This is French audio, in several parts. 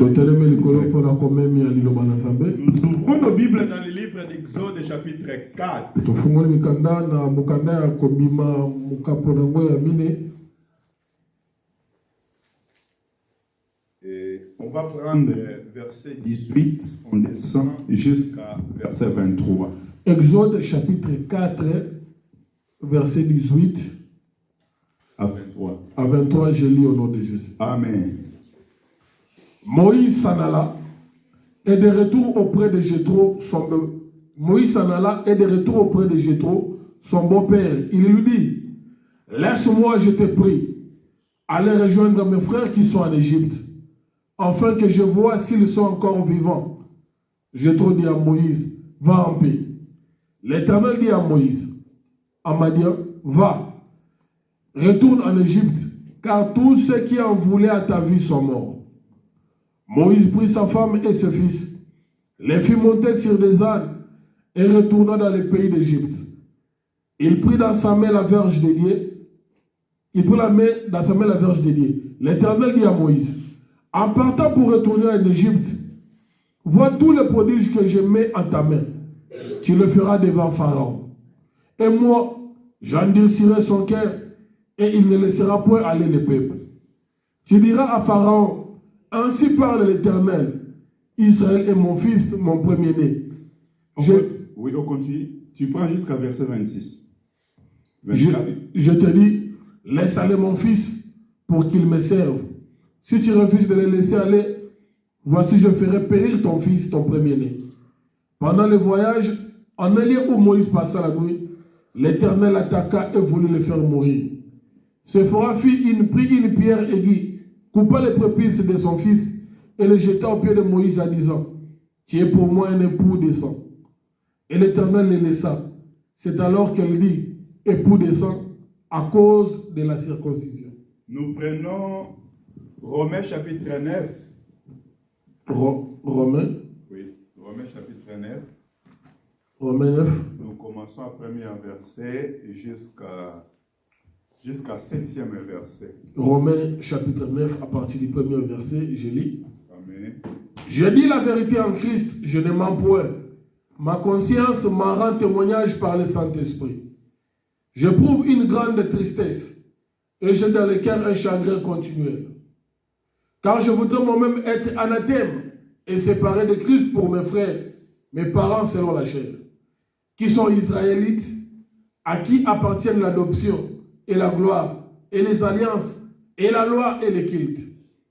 Nous ouvrons nos Bibles dans le livre d'Exode chapitre 4. Et on va prendre verset 18, on descend jusqu'à verset 23. Exode chapitre 4, verset 18 à 23. À 23, je lis au nom de Jésus. Amen. Moïse s'en alla et de retour auprès de Jéthro, Moïse s'en alla et de retour auprès de Jéthro, son beau-père. Il lui dit, laisse-moi, je te prie, aller rejoindre mes frères qui sont en Égypte, afin que je vois s'ils sont encore vivants. Jéthro dit à Moïse, va en paix. L'Éternel dit à Moïse, à Madian, va, retourne en Égypte, car tous ceux qui en voulaient à ta vie sont morts. Moïse prit sa femme et ses fils, les fit monter sur des ânes et retourna dans le pays d'Égypte. Il prit dans sa main la verge dédiée. L'Éternel dit à Moïse, en partant pour retourner en Égypte, vois tous les prodiges que je mets en ta main. Tu le feras devant Pharaon. Et moi, j'endurcirai son cœur et il ne laissera point aller le peuple. Tu diras à Pharaon, ainsi parle l'Éternel, Israël est mon fils, mon premier-né. Oui, on continue. Tu prends jusqu'à verset 26. Je te dis, laisse aller mon fils pour qu'il me serve. Si tu refuses de le laisser aller, voici je ferai périr ton fils, ton premier-né. Pendant le voyage, en un lieu où Moïse passa la nuit, l'Éternel attaqua et voulut le faire mourir. Séphora prit une pierre aiguë, coupa les prépuces de son fils et le jeta au pied de Moïse en disant, tu es pour moi un époux de sang. Et l'Éternel le laissa. C'est alors qu'elle dit, époux de sang, à cause de la circoncision. Nous prenons Romains chapitre 9. Romains. Oui, Romains chapitre 9. Romains 9. Nous commençons à premier verset jusqu'à 7e verset. Romains chapitre 9, à partir du premier verset, je lis. Amen. Je dis la vérité en Christ, je ne mens point. Ma conscience m'en rend témoignage par le Saint-Esprit. J'éprouve une grande tristesse et j'ai dans le cœur un chagrin continuel. Car je voudrais moi-même être anathème et séparé de Christ pour mes frères, mes parents selon la chair, qui sont israélites, à qui appartiennent l'adoption et la gloire, et les alliances, et la loi, et les cultes,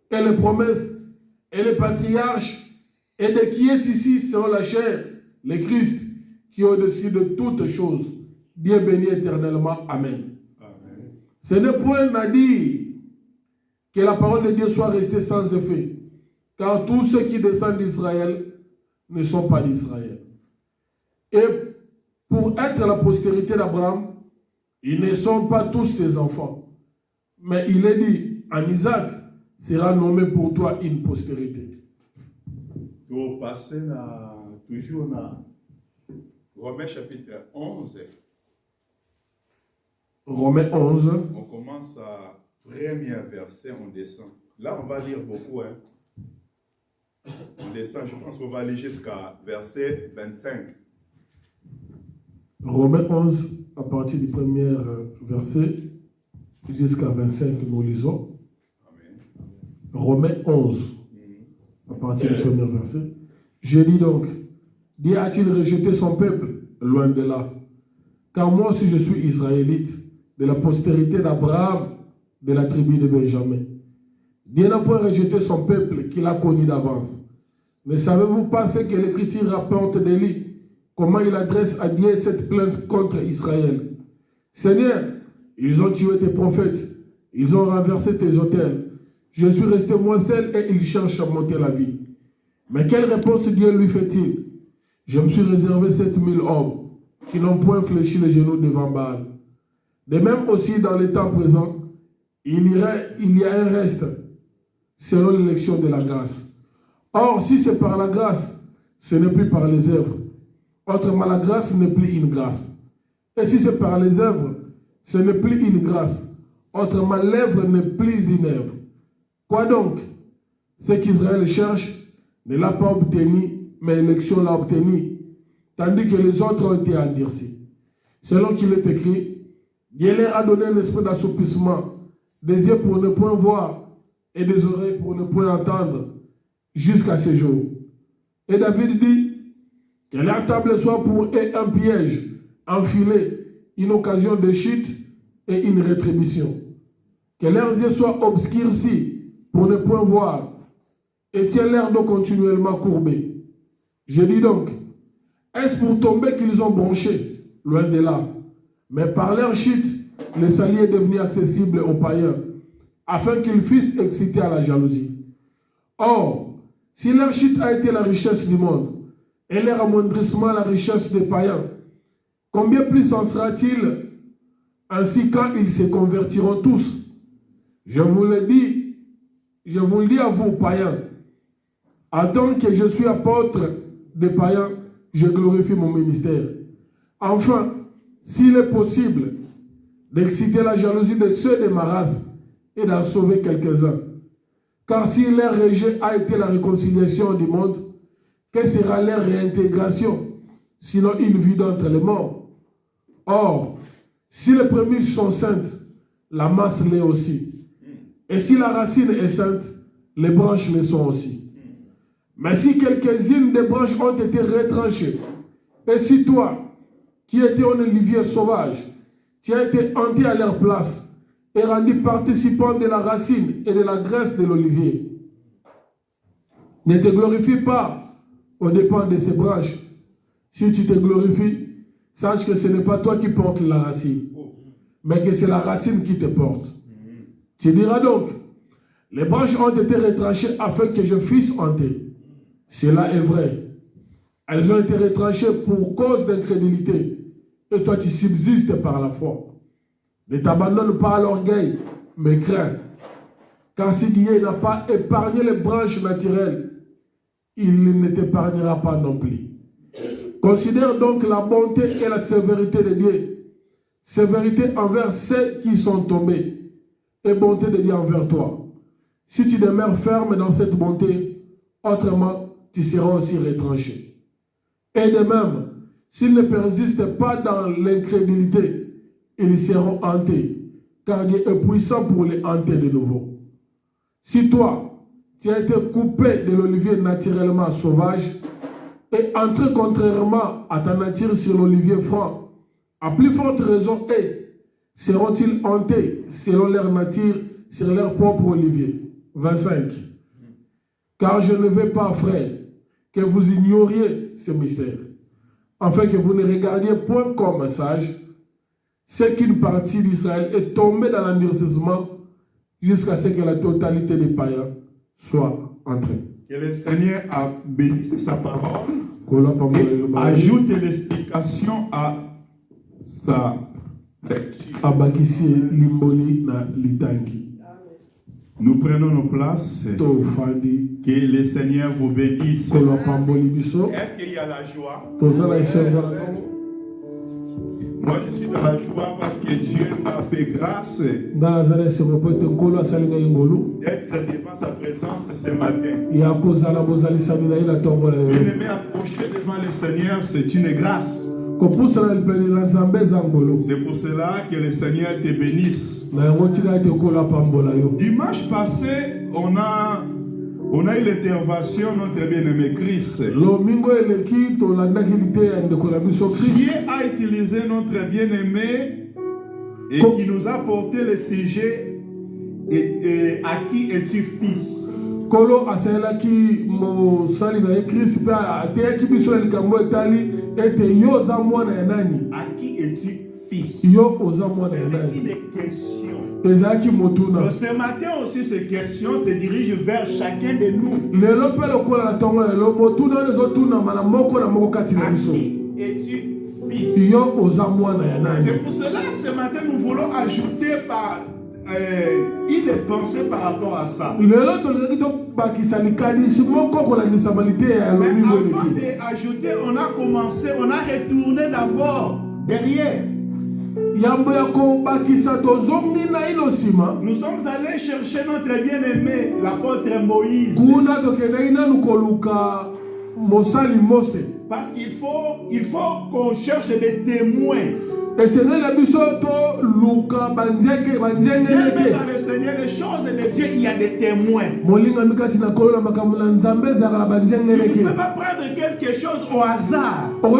et les promesses, et les patriarches, et de qui est ici, selon la chair, le Christ, qui est au-dessus de toutes choses, bien béni éternellement. Amen. Amen. Ce n'est point à dire que la parole de Dieu soit restée sans effet, car tous ceux qui descendent d'Israël ne sont pas d'Israël. Et pour être la postérité d'Abraham, ils ne sont pas tous ses enfants. Mais il est dit, en Isaac sera nommé pour toi une postérité. Pour passer toujours dans Romains chapitre 11. Romains 11. On commence à premier verset, on descend. Là, on va lire beaucoup. On descend, je pense qu'on va aller jusqu'à verset 25. Romains 11, à partir du premier verset jusqu'à 25, nous lisons. Amen. Romains 11, à partir du premier verset. Je dis donc, Dieu a-t-il rejeté son peuple? Loin de là. Car moi aussi je suis israélite, de la postérité d'Abraham, de la tribu de Benjamin. Dieu n'a point rejeté son peuple qu'il a connu d'avance. Ne savez-vous pas ce que l'Écriture rapporte d'Élie? Comment il adresse à Dieu cette plainte contre Israël? Seigneur, ils ont tué tes prophètes, ils ont renversé tes autels. Je suis resté moi seul et ils cherchent à monter la vie. Mais quelle réponse Dieu lui fait-il? Je me suis réservé 7000 hommes qui n'ont point fléchi les genoux devant Baal. De même aussi dans le temps présent, il y a un reste selon l'élection de la grâce. Or, si c'est par la grâce, ce n'est plus par les œuvres. Autrement, la grâce n'est plus une grâce. Et si c'est par les œuvres, ce n'est plus une grâce. Autrement, l'œuvre n'est plus une œuvre. Quoi donc? Ce qu'Israël cherche ne l'a pas obtenu, mais l'élection l'a obtenu, tandis que les autres ont été endurcis. Selon qu'il est écrit, Dieu leur a donné un esprit d'assoupissement, des yeux pour ne point voir et des oreilles pour ne point entendre, jusqu'à ce jour. Et David dit que la table soit pour eux un piège, un filet, une occasion de chute et une rétribution. Que leurs yeux soient obscurcis pour ne point voir et tiennent l'air d'eau continuellement courbé. Je dis donc, est-ce pour tomber qu'ils ont bronché? Loin de là. Mais par leur chute, le salut est devenu accessible aux païens, afin qu'ils fussent excités à la jalousie. Or, si leur chute a été la richesse du monde, et leur amoindrissement la richesse des païens, combien plus en sera-t-il ainsi quand ils se convertiront tous? Je vous le dis à vous, païens, en tant que je suis apôtre des païens, je glorifie mon ministère. Enfin, s'il est possible d'exciter la jalousie de ceux de ma race et d'en sauver quelques-uns. Car si leur rejet a été la réconciliation du monde, quelle sera leur réintégration, sinon une vie d'entre les morts? Or, si les prémices sont saintes, la masse l'est aussi. Et si la racine est sainte, les branches le sont aussi. Mais si quelques-unes des branches ont été retranchées, et si toi, qui étais un olivier sauvage, tu as été hanté à leur place et rendu participant de la racine et de la graisse de l'olivier, ne te glorifie pas aux dépens de ces branches. Si tu te glorifies, sache que ce n'est pas toi qui portes la racine, mais que c'est la racine qui te porte. Tu diras donc, les branches ont été retranchées afin que je fusse hanté. Cela est vrai. Elles ont été retranchées pour cause d'incrédulité. Et toi, tu subsistes par la foi. Ne t'abandonne pas à l'orgueil, mais crains. Car si Dieu n'a pas épargné les branches naturelles, il ne t'épargnera pas non plus. Considère donc la bonté et la sévérité de Dieu. Sévérité envers ceux qui sont tombés et bonté de Dieu envers toi. Si tu demeures ferme dans cette bonté, autrement, tu seras aussi retranché. Et de même, s'ils ne persistent pas dans l'incrédulité, ils seront hantés, car Dieu est puissant pour les hanter de nouveau. Si toi, tu as été coupé de l'olivier naturellement sauvage et entré contrairement à ta nature sur l'olivier franc, à plus forte raison, seront-ils hantés selon leur nature sur leur propre olivier? 25. Car je ne veux pas, frère, que vous ignoriez ce mystère, afin que vous ne regardiez point comme sage, c'est qu'une partie d'Israël est tombée dans l'endurcissement jusqu'à ce que la totalité des païens soit entrée. Que le Seigneur a béni sa parole et ajoute l'explication à sa lecture. Nous prenons nos places. Que le Seigneur vous bénisse. Est-ce qu'il y a la joie? Moi, je suis dans la joie parce que Dieu m'a fait grâce d'être devant sa présence ce matin. Bien-aimé, approcher devant le Seigneur, c'est une grâce. C'est pour cela que le Seigneur te bénisse. Dimanche passé, on a eu l'intervention de notre bien-aimé Christ. Dieu a utilisé notre bien-aimé et qui nous a porté le sujet et à qui es-tu fils? À qui es-tu fils? C'est une question. Donc ce matin aussi, ces questions se dirigent vers chacun de nous. À qui es-tu fils? C'est pour cela, ce matin, nous voulons ajouter une pensée par rapport à ça. Mais avant d'ajouter, on a retourné d'abord derrière. Nous sommes allés chercher notre bien-aimé, l'apôtre Moïse. Parce qu'il faut qu'on cherche des témoins. Et c'est là la mission Dans le Seigneur, les choses de Dieu, il y a des témoins. Tu ne peux pas prendre quelque chose au hasard. Dans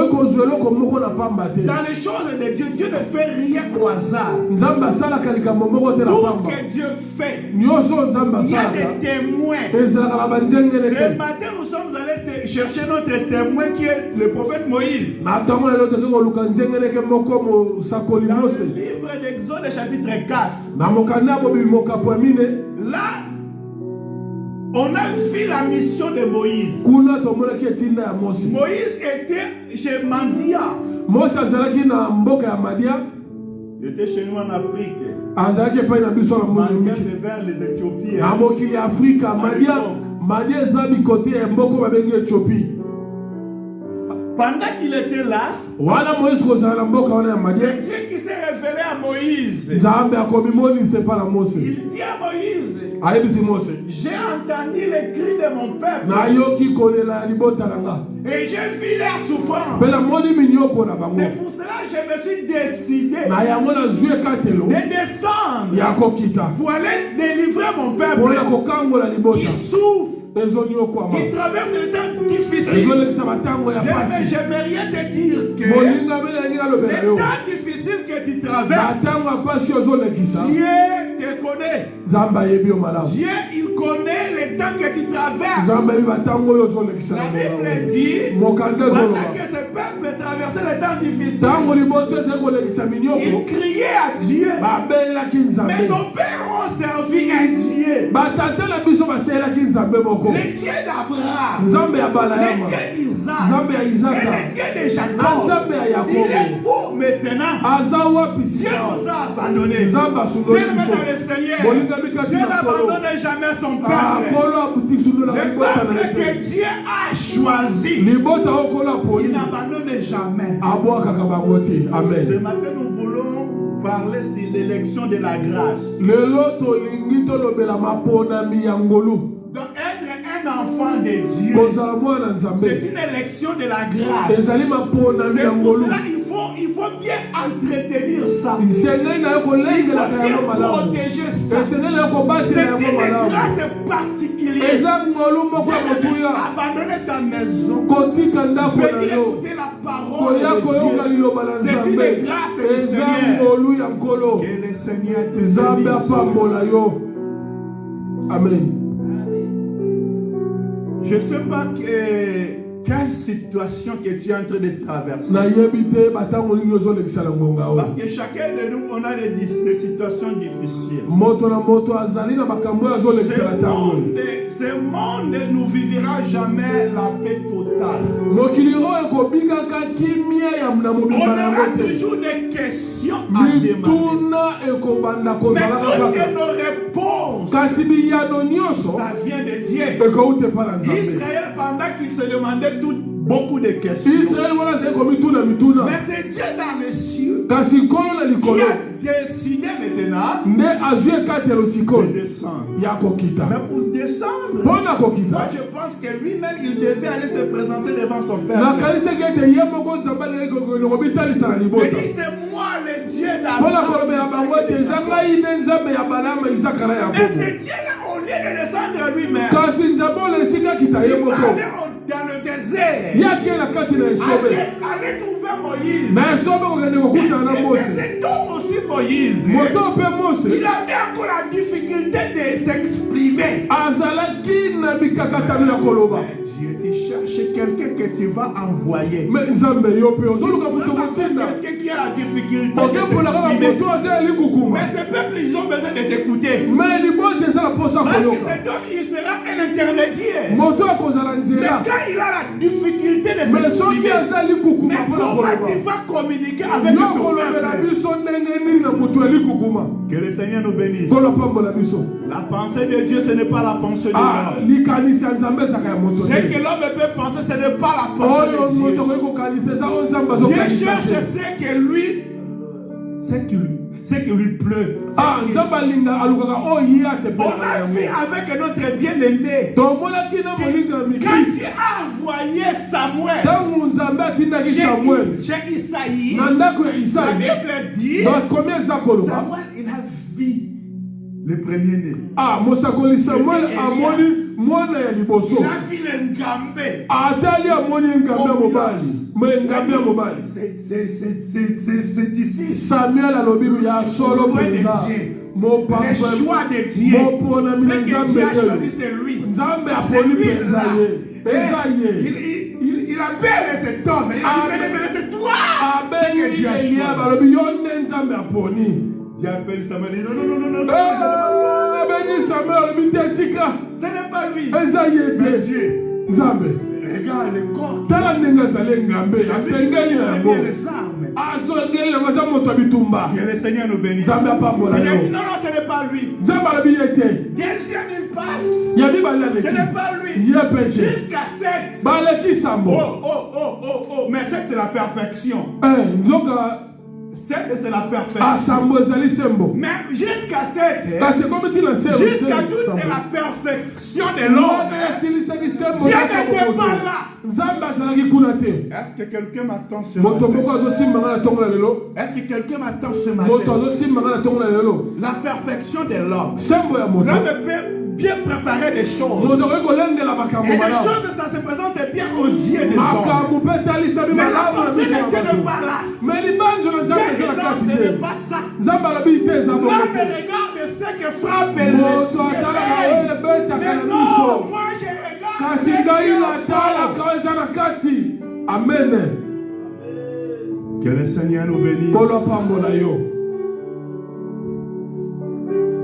les choses de Dieu, Dieu ne fait rien au hasard. Tout ce que Dieu fait, il y a des témoins. Ce matin, nous sommes allés chercher notre témoin qui est le prophète Moïse. Dans le livre d'Exode chapitre 4. Là, on a vu la mission de Moïse. Moïse était chez Mandia. Il était chez nous en Afrique. Mandia, c'est vers les Éthiopiens. Pendant qu'il était là, c'est Dieu qui s'est révélé à Moïse. Il dit à Moïse, j'ai entendu les cris de mon peuple et j'ai vu leur souffrance. C'est pour cela que je me suis décidé de descendre pour aller délivrer mon peuple qui souffre, qui traverse le temps difficile. Mais j'aimerais rien te dire que les temps difficiles que tu traverses, Dieu te connaît. Dieu, il connaît les temps que tu traverses. La Bible dit, pendant que ce peuple traversait les temps difficiles, il criait à Dieu. Mais nos pères ont servi un Dieu. Le Dieu d'Abraham, le Dieu d'Isaac, et le Dieu de Jacob. Il est où maintenant? Dieu nous a abandonnés. Bien dans le Seigneur, Dieu n'abandonne jamais son peuple. Le peuple que Dieu a choisi, il n'abandonne jamais. Ce matin, nous voulons parler sur l'élection de la grâce. Donc être un enfant de Dieu, c'est une élection de la grâce. C'est pour cela qu'il faut bien entretenir ça. Il faut bien protéger ça. C'est une grâce particulière. Dieu n'a abandonné ta maison. Venir écouter la parole de Dieu. C'est une grâce du Seigneur. Que le Seigneur te bénisse. Amen. Je ne sais pas quelle situation que tu es en train de traverser. Parce que chacun de nous, on a des situations difficiles. Ce monde ne vivra jamais la paix totale. On aura toujours des questions à demander. Mais toutes nos réponses, ça vient de Dieu. Israël, pendant qu'il se demandait beaucoup de questions, mais c'est Dieu dans les cieux qui a décidé maintenant de descendre. Mais pour descendre, moi je pense que lui-même il devait aller se présenter devant son père. Il dit c'est moi le Dieu d'Abraham. Mais c'est Dieu là, au lieu de descendre lui-même, il va aller dans le désert. Allez trouver Moïse. Mais c'est donc aussi Moïse. Il avait encore la difficulté de s'exprimer. Dieu te cherche quelqu'un que tu vas envoyer. Mais quelqu'un qui a la difficulté de s'exprimer. Mais ce peuple, ils ont besoin de t'écouter. Parce que cet homme, il sera un intermédiaire. Mais quand il a la difficulté de s'exprimer, mais comment tu vas communiquer avec ton peuple? Que le Seigneur nous bénisse. La pensée de Dieu, ce n'est pas la pensée de l'homme. Ce que l'homme peut penser, ce n'est pas la pensée de Dieu. Dieu cherche ce que lui ce qui lui pleut. Ah, Nzambe alinga alukaka o yia se On a vu avec notre bien-aimé. tomona kina molinga Quand mikisi Dieu a envoyé Samuel tangu Nzambe atindaki Samuel chez Isaïe, na ndako ya la Isaïe Bible dit bakomi eza koloba Samuel, il a vu le premier-né. ah mosakoli Samuel amoni mwana ya liboso Il a vu le Ngambé. atali amoni ngambe ya mobali me ngambe ya mobali C'est ici. Samuel alobi ya solo mpenza Le choix de Dieu. moponami na Ce que Nzambe Dieu a oyo choisi, c'est lui. Nzambe C'est aponi lui mpenza là. ye eza ye Il appelle cet homme. Il dit, c'est toi. C'est que Dieu a abengi elia choisi. balobi yo nde Nzambe aponi Dieu appelle Samuel. Il dit, non, ce n'est pas abengi Samuel alobi te tika ça. Ce n'est pas lui. eza ye Mais te Dieu, Nzambe regarde le corps. tala ndenge azali ngambe asengeli na yango Les armes. azongeli yango aza moto ya bitumba Que le Seigneur nous bénisse. Nzambe apambola Seigneur dit, yo non, ce n'est pas lui. Nzambe alobi ye te Deuxième, il passe. ya mibale Ce aleki n'est pas lui. ye pe te Jusqu'à 7. baleki sambo Mais 7, c'est la perfection. nzoka 7, c'est la perfection. asambo ezali sembo Mais jusqu'à 7, kasi ekomi ntina jusqu'à toute la perfection de l'homme, esilisaki sembo Dieu n'était pas là. nzambe azalaki kuna te Est-ce que quelqu'un m'attend ce moto moko matin? azosimbanga na ntongo na lelo Est-ce que quelqu'un m'attend ce moto matin? azosimbanga na ntongo na lelo La perfection de l'homme. sembo ya moto L'homme peut bien préparer des choses. moto okoki kolengela makambo Et les malamu choses, ça se présente bien aux yeux des hommes. makambo mpe etalisami Mais la malamu na pensée miso de na Dieu n'est bato pas là. mais libanzo na nzambe Dieu eza na dit non, kati ce te n'est pas ça. nzambe alobi te eza bongo L'homme te regarde ce que frappe les moto atalaka oyo ebetaka Mais na non, miso moi je regarde kasi ce qui ngai est au natalaka oyo eza na kati amen fond. Que le Seigneur nous bénisse. kolo apambola yo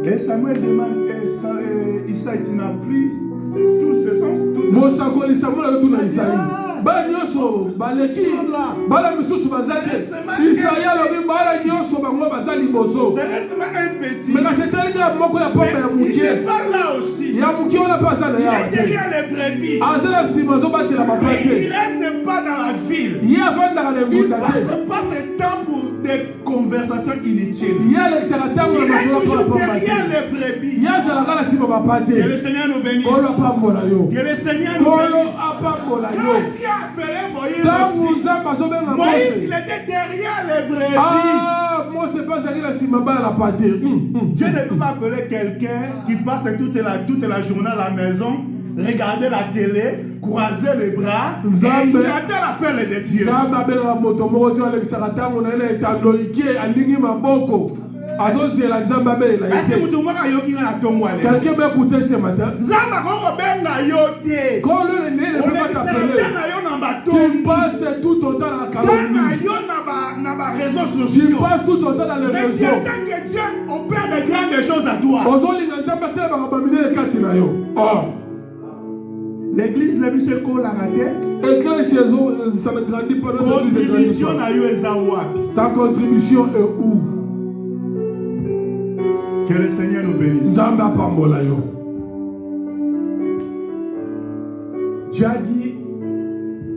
Et Samuel demande, Isaïe, tu n'as plus tous ces sens. mosakoli samuel ayotuna isayi bala nyonso baleki bala misusu baza te isayi alobi bala nyonso bango baza liboso C'est restement un petit. me kasi etaliki ya moko ya pamba ya Il n'est moke pas là aussi. ya moke wana mpe aza na Il yawa est te derrière les brebis. aza na nsima azobatela mapa Il te ne reste pas dans la ville. ye avandaka na Il engunda passe te pas ce temps pour des conversations inutiles. ye alekisaka ntango Il na est masolo mpo na toujours pamba te derrière les brebis. ye azalaka na nsima mapa Que te le Seigneur nous bénisse. kolo apambola yo Que le Seigneur nous kolo bénisse. apambola yo Quand Dieu a appelé Moïse ntango aussi, nzambe azobenga Moïse, mose il était derrière les brebis. ah mose mpe azalaki na nsima bayala te Dieu ne peut pas appeler quelqu'un qui passe toute la journée à la maison, regarder la télé, croiser les bras, et Nzambe. il attend l'appel de Dieu. nzambe abengaka moto moko te alekisaka ntango na ye na etando ike alingi maboko azozela nzambe abelela ye Est-ce que te vous avez yoki na tongo ale? quelqu'un m'écouter ce matin Nzambe akoko benga yo te. quand le ne On peut pas est t'appeler certain na yo na tu batongi. passes tout ton temps dans la Tant na calomnie yo na ba réseaux tu sociaux. passes tout ton temps dans les Mais tu réseaux attends que Dieu opère de grandes choses à toi. ozolinga nzambe asala makambo minene kati na yo L'église le biso ekola raté. église ça ne grandit pas notre église ne grandit Contribution pas. na yo eza wapi? Ta contribution est où Que le Seigneur nous bénisse. nzambe apambola yo Dieu a dit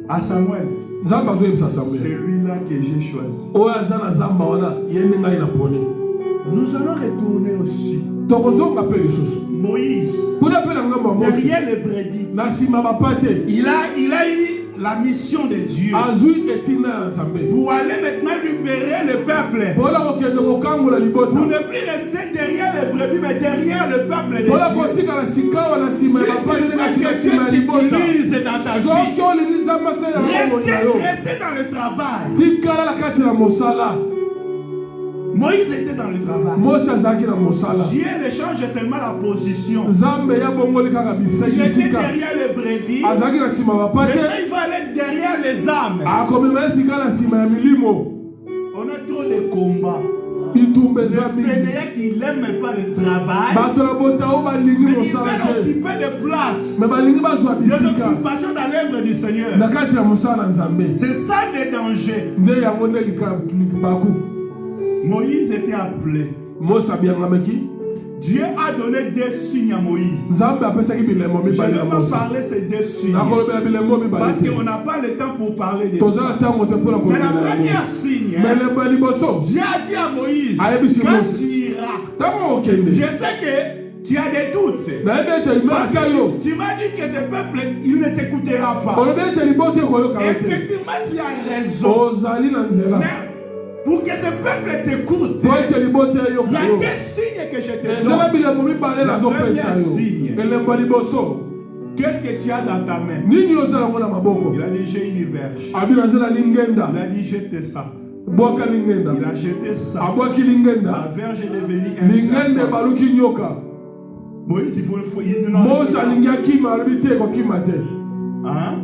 à Samuel, nzambe azoyebisa c'est samuel lui-là que j'ai choisi. oyo aza na zamba wana ye nde ngai naponi Nous allons retourner aussi. tokozonga mpe lisusu Moïse, kuna mpe na ngambo ya mosi derrière les brebis, na nsima bapa te il a eu la mission de Dieu azwi etina ya nzambe pour aller maintenant libérer le peuple. mpona kokende kokangola libota Pour ne plus rester derrière les brebis, mais derrière le peuple de mpona Dieu. kotikala sika wana nsima ya Si bapa tu ndenge na sais sika que nsima ya Dieu libota t'utilise dans ta vie, soki olingi nzambe asala yango na yo restez dans le travail. tikala na kati na mosala Moïse était dans le travail. mosi azalaki na mosala Dieu ne change seulement la position. nzambe yabongoli kaka Il était bisika derrière les brebis. azalaki na nsima ya bapa te Maintenant, il va aller derrière les âmes. akomema ye sika na nsima ya milimo On a trop de combats. bitumba Le eza mingi Fainéant qui n'aime pas le travail, bato na botao balingi mais il mosala veut te occuper de place. me balingi bazwa De bisika l'occupation dans l'œuvre du Seigneur. na kati ya mosala na nzambe C'est ça le danger. nde yango nde baku Moïse était appelé. mosi abiangamaki Dieu a donné des signes à Moïse. Je ne vais pas parler ces deux signes. Parce qu'on n'a pas le temps pour parler de ça. Mais la première signe, Dieu a dit à Moïse, quand tu iras, je sais que tu as des doutes. Parce que tu m'as dit que ce peuple, il ne t'écoutera pas. Effectivement, tu as raison. Mais pour que ce peuple t'écoute, il y a des signes que je te donne. La première signe, qu'est-ce que tu as dans ta main? Il a dit, j'ai une verge. Il a dit, jette ça. Il a jeté ça. La verge est devenue un serpent. Moïse, il hein?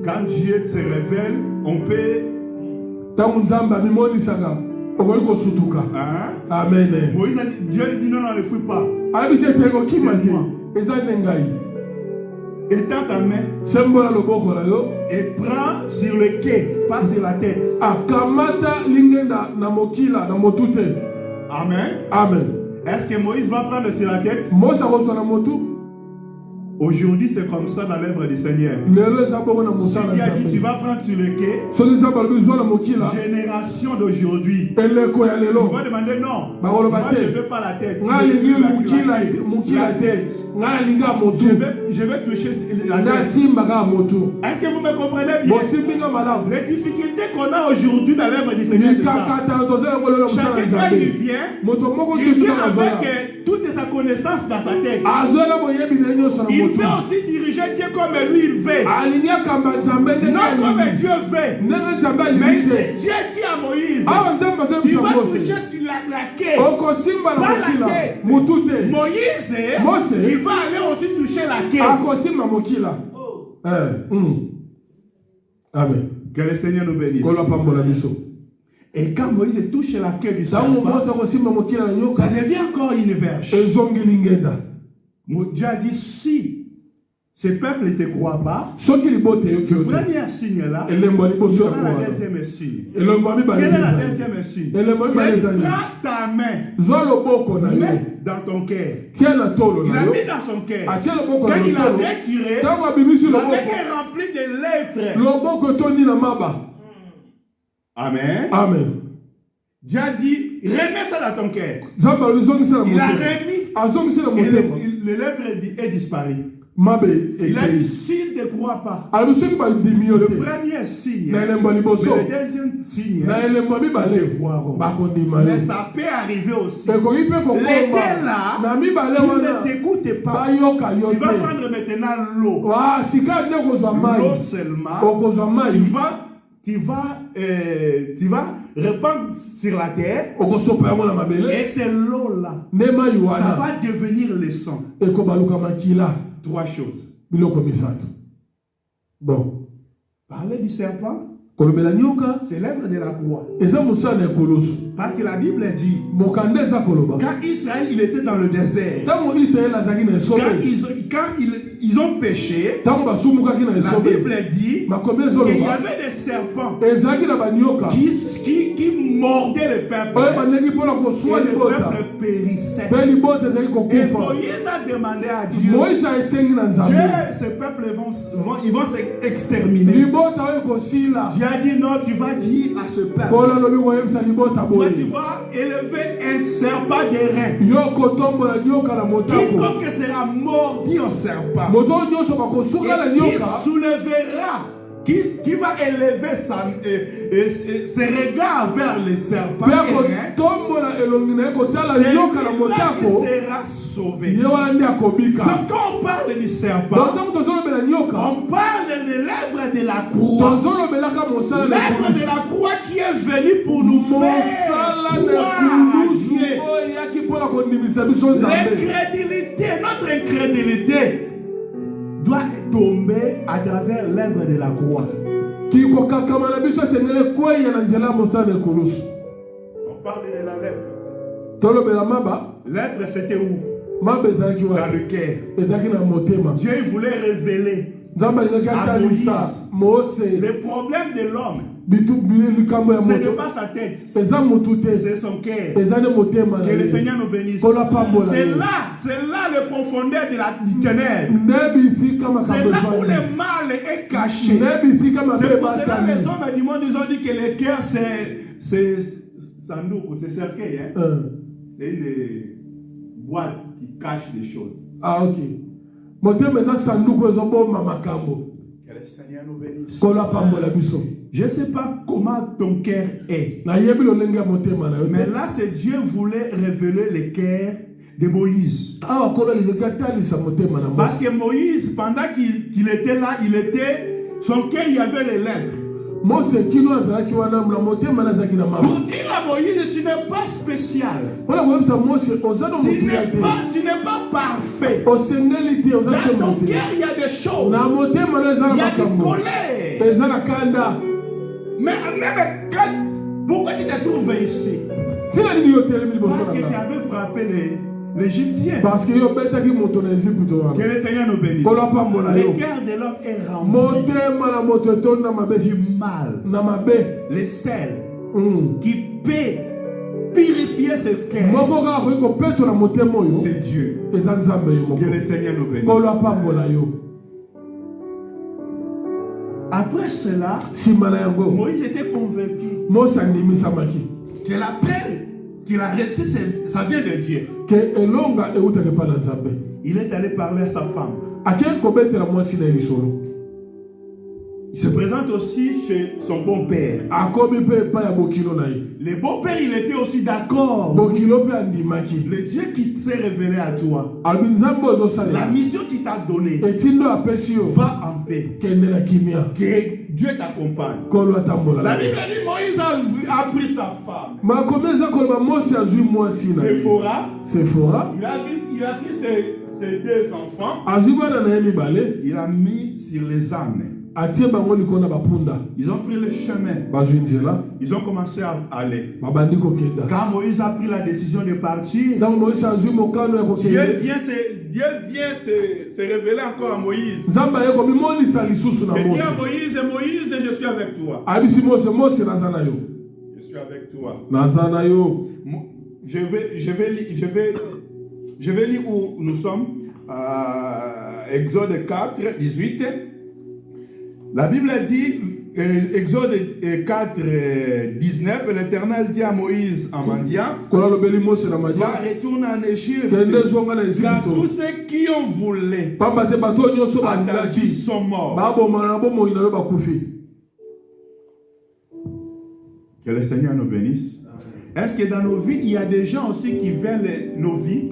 Quand Dieu se révèle, on peut... Amen. Moïse a dit, Dieu dit non, ne fouille pas. Étends ta main et prends sur le quai, pas sur la tête. Amen. Amen. Est-ce que Moïse va prendre sur la tête? Aujourd'hui, c'est comme ça dans l'œuvre du Seigneur. Si Dieu a dit, tu vas prendre sur le quai, génération d'aujourd'hui, on va demander non. Moi, je ne veux pas la tête. Je vais toucher la tête. Est-ce que vous me comprenez bien? Les difficultés qu'on a aujourd'hui dans l'œuvre du Seigneur, c'est ça. Chacun, quand il vient avec toute sa connaissance dans sa tête. Il veut aussi diriger Dieu comme lui il veut. Non comme Dieu veut. Mais Dieu dit à Moïse, tu vas toucher sur la quai. Pas la quai. Moïse, il va aller aussi toucher la quai. Amen. Que le Seigneur nous bénisse. Et quand Moïse touche la quai du serpent, ça devient encore une verge. Dieu a dit, si ce peuple ne te croit pas, le premier signe là, il y aura la deuxième signe. Quelle est la deuxième signe? Il a dit, prends ta main, mets dans ton cœur. Il a mis dans son cœur. Quand il a retiré, la main est remplie de lèpre. Amen. Amen. Dieu a dit, remets ça dans ton cœur. Il a remis et le lèpre est disparu. Il a dit, s'il ne croit pas, le premier signe, mais le deuxième signe, ils croiront. Mais ça peut arriver aussi. Les deux là, qui ne t'écoutent pas, tu vas prendre maintenant l'eau. L'eau seulement, tu vas répandre sur la terre, et c'est l'eau là, ça va devenir le sang. 3 choses. Bon. Parler du serpent, c'est l'œuvre de la croix. Parce que la Bible dit, quand Israël il était dans le désert, quand ils ont péché, la Bible dit qu'il y avait des serpents qui mordaient le peuple. Et le peuple périssait. Et Moïse a demandé à Dieu, ce peuple ils vont s'exterminer. Dieu a dit non, tu vas dire à ce peuple, toi tu vas élever un serpent d'airain. Quiconque sera mordi au serpent, et qui soulèvera, qui va élever ses regards vers le serpent airain, celui-là qui sera sauvé. Donc quand on parle du serpent, on parle de l'œuvre de la croix. L'œuvre de la croix qui est venue pour nous faire l'incrédulité, notre incrédulité doit tomber à travers l'œuvre de la croix. On parle de la lèpre. Lèpre c'était où? Dans le cœur. Dieu voulait révéler à Moïse. Le problème de l'homme, ce n'est pas sa tête, c'est son cœur. Que le Seigneur nous bénisse. C'est là le profondeur du ténèbre. C'est là où le mal est caché. C'est pour cela que les hommes du monde ils ont dit que le cœur c'est sandouk, c'est cercueil. C'est une boîte qui cache des choses. Ah, ok. Que le Seigneur nous bénisse. Je ne sais pas comment ton cœur est. Mais là, c'est Dieu voulait révéler le cœur de Moïse. Parce que Moïse, pendant qu'il était là, son cœur, il y avait les lettres. Pour dire à Moïse, tu n'es pas spécial. Tu n'es pas parfait. Dans ton cœur, il y a des choses. Il y a des colères. Mais même pourquoi tu te trouves ici? Parce que tu avais frappé l'Égyptien. Que le Seigneur nous bénisse. Le cœur de l'homme est rempli du mal. Le sel qui peut purifier ce cœur. C'est Dieu. Que le Seigneur nous bénisse. Après cela, Moïse était convaincu que l'appel qu'il a reçu, ça vient de Dieu. Il est allé parler à sa femme. Il se présente aussi chez son beau-père. Le beau-père, il était aussi d'accord. Le Dieu qui s'est révélé à toi, la mission qu'il t'a donnée, va en paix. Que Dieu t'accompagne. La Bible dit Moïse a pris sa femme. Sephora. Il a pris ses deux enfants. Il a mis sur les ânes. Ils ont pris le chemin. Ils ont commencé à aller. Quand Moïse a pris la décision de partir, Dieu vient se révéler encore à Moïse. Et dit à Moïse, Moïse, je suis avec toi. Je suis avec toi. Je vais lire où nous sommes. Exode 4, 18. La Bible dit, Exode 4, 19, l'Éternel dit à Moïse en mendiant, va retourner en Égypte, car tous ceux qui ont volé à ta vie sont morts. Que le Seigneur nous bénisse. Est-ce que dans nos vies, il y a des gens aussi qui veulent nos vies?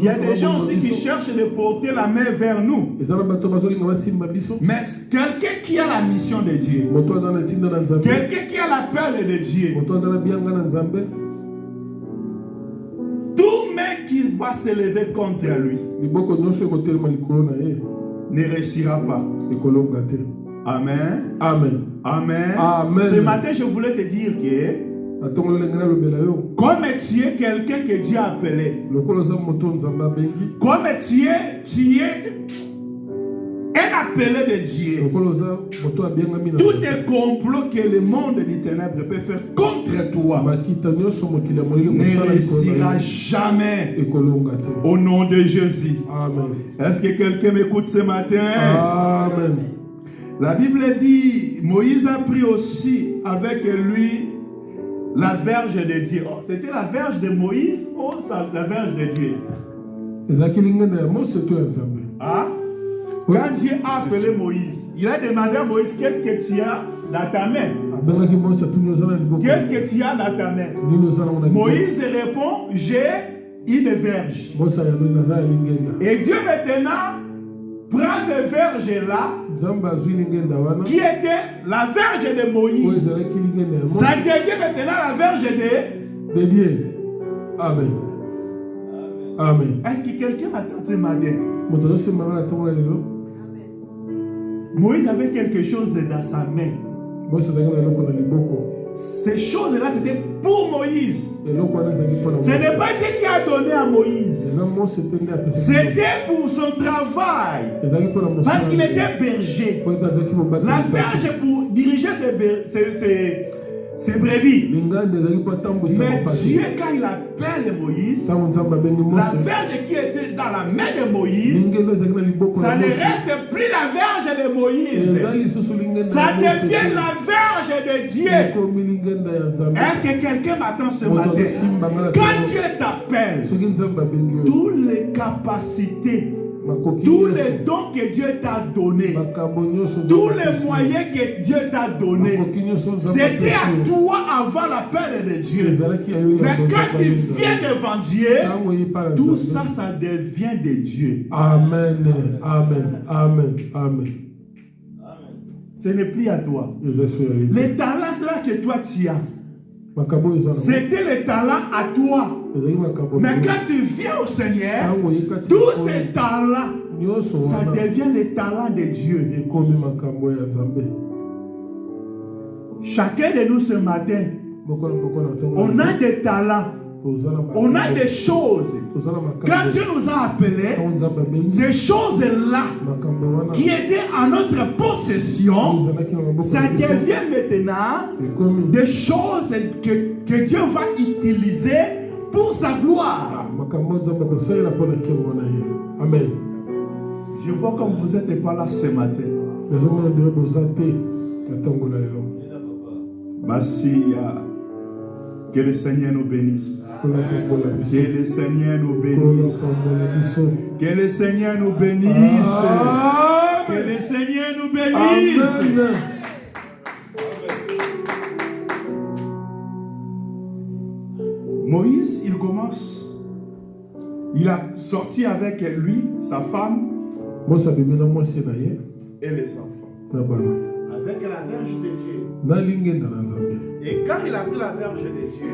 Il y a des gens aussi qui cherchent de porter la main vers nous. Mais quelqu'un qui a la mission de Dieu, quelqu'un qui a l'appel de Dieu, tout mec qui va se lever contre lui ne réussira pas. Amen. Amen. Amen. Amen. Ce matin, je voulais te dire que comme tu es quelqu'un que Dieu a appelé, comme tu es un appelé de Dieu, tout est complot que le monde des ténèbres peut faire contre toi ne réussira jamais. Au nom de Jésus. Amen. Est-ce que quelqu'un m'écoute ce matin? Amen. La Bible dit, Moïse a pris aussi avec lui la verge de Dieu. C'était la verge de Moïse ou la verge de Dieu? Ah? Quand Dieu a appelé Moïse, il a demandé à Moïse, qu'est-ce que tu as dans ta main? Qu'est-ce que tu as dans ta main? Moïse répond, j'ai une verge. Et Dieu maintenant prend cette verge-là, qui était la verge de Moïse. Ça devient maintenant la verge de Dieu. Amen. Amen. Est-ce que quelqu'un m'attend ce matin? Moïse avait quelque chose dans sa main. Ces choses-là, c'était pour Moïse. Ce n'est pas Dieu qui a donné à Moïse. C'était pour son travail. Parce qu'il était berger. La verge pour diriger ses brebis. Mais Dieu, quand il appelle Moïse, la verge qui était dans la main de Moïse, ça ne reste plus la verge de Moïse. Ça devient la verge de Dieu. Est-ce que quelqu'un m'attend ce matin? Quand Dieu t'appelle, toutes les capacités, tous les dons que Dieu t'a donnés, tous les moyens que Dieu t'a donnés, c'était à toi avant l'appel de Dieu. Mais quand tu viens devant Dieu, tout ça, ça devient de Dieu. Amen, amen, amen, amen. Ce n'est plus à toi. Les talents là que toi tu as, c'était les talents à toi. Mais quand tu viens au Seigneur, tous ces talents, ça devient les talents de Dieu. Chacun de nous ce matin, on a des talents. On a des choses. Quand Dieu nous a appelés, ces choses-là qui étaient en notre possession, ça devient maintenant des choses que Dieu va utiliser pour sa gloire. Amen. Je vois comme vous n'êtes pas là ce matin. Merci. Que le Seigneur nous bénisse. Que le Seigneur nous bénisse. Que le Seigneur nous bénisse. Que le Seigneur nous bénisse. Moïse, il commence. Il a sorti avec lui sa femme et les enfants. Avec la verge de Dieu. Et quand il a pris la verge de Dieu,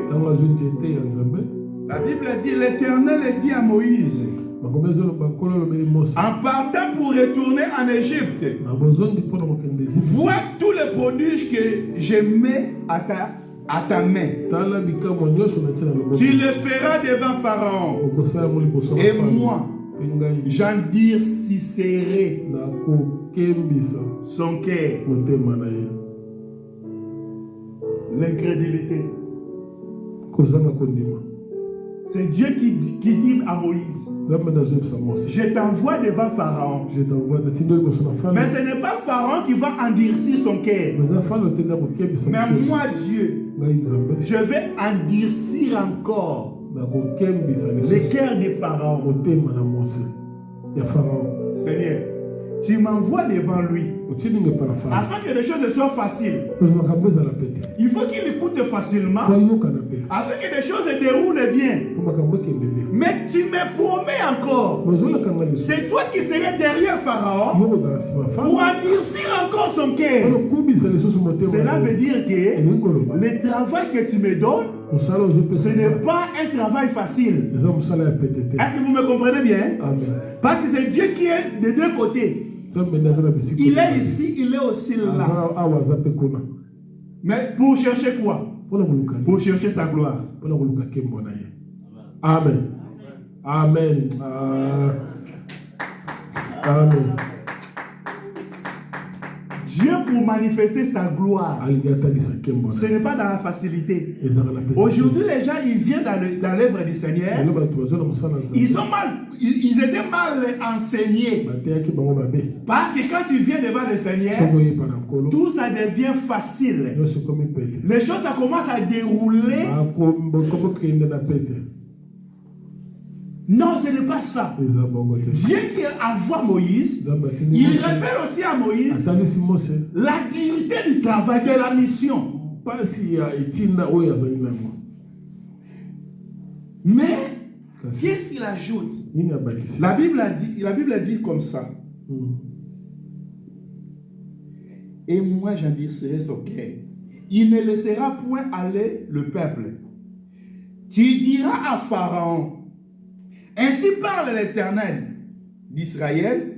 la Bible dit, l'Éternel dit à Moïse, en partant pour retourner en Égypte, vois tous les prodiges que je mets à ta main. Tu le feras devant Pharaon. Et moi, j'endurcirai son cœur. L'incrédulité. C'est Dieu qui dit à Moïse, je t'envoie devant Pharaon. Mais ce n'est pas Pharaon qui va endurcir son cœur. Mais moi, Dieu, je vais endurcir encore le cœur de Pharaon. Seigneur, tu m'envoies devant lui afin que les choses soient faciles. Il faut qu'il écoute facilement afin que les choses se déroulent bien. Mais tu me promets encore, c'est toi qui serais derrière Pharaon pour endurcir encore son cœur. Cela veut dire que le travail que tu me donnes, ce n'est pas un travail facile. Est-ce que vous me comprenez bien? Parce que c'est Dieu qui est de deux côtés. Il est ici, il est aussi là. Mais pour chercher quoi? Pour chercher sa gloire. Amen. Amen. Amen. Dieu pour manifester sa gloire, ce n'est pas dans la facilité. Aujourd'hui, les gens, ils viennent dans l'œuvre du Seigneur. Ils étaient mal enseignés. Parce que quand tu viens devant le Seigneur, tout ça devient facile. Les choses, ça commence à dérouler. Non, ce n'est pas ça. Dieu qui envoie Moïse, il réfère aussi à Moïse la dignité du travail, de la mission. Mais, qu'est-ce qu'il ajoute? La Bible dit comme ça. Et moi, j'endurcirai son cœur. Il ne laissera point aller le peuple. Tu diras à Pharaon, ainsi parle l'Éternel d'Israël.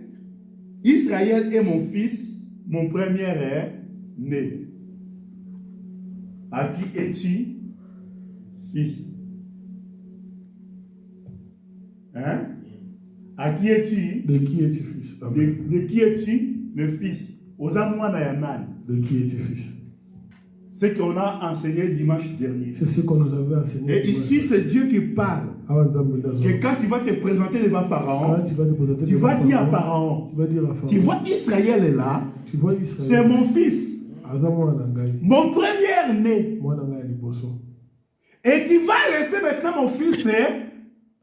Israël est mon fils, mon premier-né. À qui es-tu, fils? Hein? À qui es-tu? De qui es-tu fils? De qui es-tu le fils? Aux amours d'Ayanan. De qui es-tu fils? Ce qu'on a enseigné dimanche dernier. C'est ce qu'on nous avait enseigné. Et ici, c'est Dieu qui parle. Que quand tu vas te présenter devant Pharaon, tu vas dire à Pharaon, tu vois Israël est là, c'est mon fils, mon premier-né. Et tu vas laisser maintenant mon fils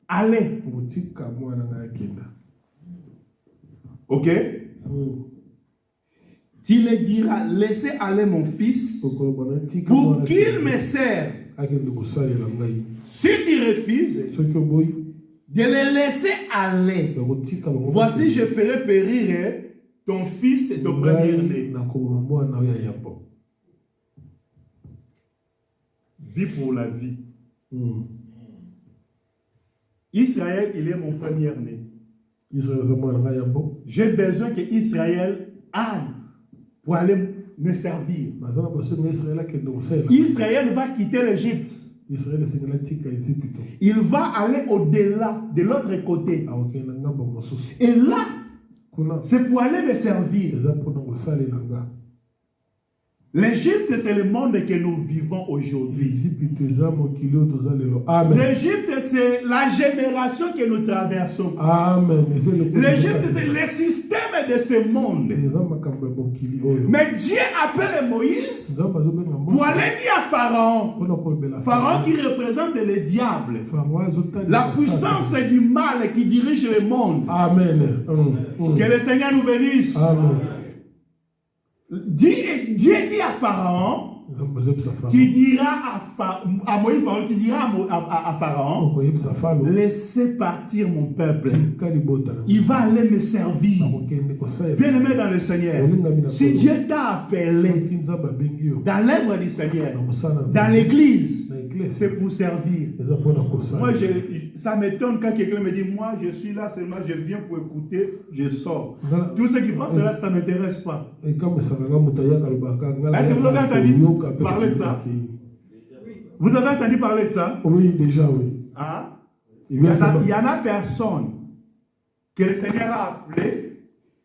aller. Ok? Tu lui diras, laissez aller mon fils pour qu'il me serve. Si tu refuses de le laisser aller, voici je ferai périr ton fils et ton premier-né. Vie pour la vie. Israël, il est mon premier-né. J'ai besoin que Israël aille pour aller me servir. Israël va quitter l'Égypte. Il va aller au-delà, de l'autre côté. Et là, c'est pour aller me servir. L'Égypte, c'est le monde que nous vivons aujourd'hui. L'Égypte, c'est la génération que nous traversons. L'Égypte, c'est le système de ce monde. Mais Dieu appelle Moïse pour aller dire à Pharaon, Pharaon qui représente le diable, la puissance du mal qui dirige le monde. Amen. Que le Seigneur nous bénisse. Amen. Dieu dit à Pharaon, tu diras à Moïse, tu diras à Pharaon, laissez partir mon peuple. Il va aller me servir. Bien aimé dans le Seigneur, si Dieu t'a appelé dans l'œuvre du Seigneur, dans l'église, c'est pour servir. Moi, ça m'étonne quand quelqu'un me dit, moi je suis là seulement, je viens pour écouter, je sors. Tous ceux qui pensent là, ça ne m'intéresse pas. Est-ce que vous avez entendu parler de ça? Vous avez entendu parler de ça? Oui, déjà, oui. Hein? Il y en a personne que le Seigneur a appelé,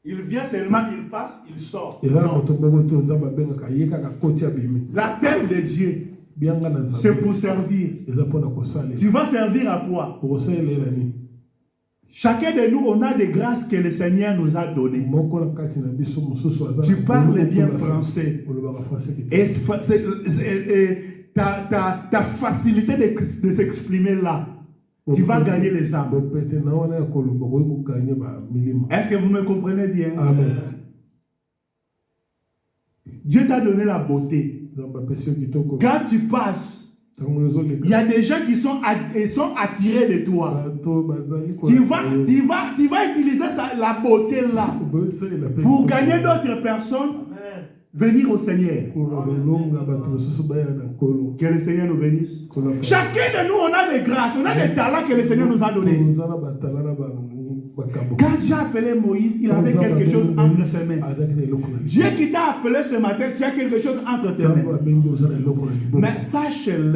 il vient seulement, il passe, il sort. L'appel de Dieu, c'est pour servir. Tu vas servir à quoi? Chacun de nous, on a des grâces que le Seigneur nous a données. Tu parles bien français. Et ta facilité de s'exprimer là, tu vas gagner les âmes. Est-ce que vous me comprenez bien? Amen. Dieu t'a donné la beauté. Quand tu passes, il y a des gens qui sont attirés de toi. Tu vas utiliser la beauté là pour gagner d'autres personnes, venir au Seigneur. Que le Seigneur nous bénisse. Chacun de nous, on a des grâces, on a des talents que le Seigneur nous a donnés. Quand Dieu a appelé Moïse, il avait quelque chose entre ses mains. Dieu qui t'a appelé ce matin, tu as quelque chose entre tes mains. Mais sache-le,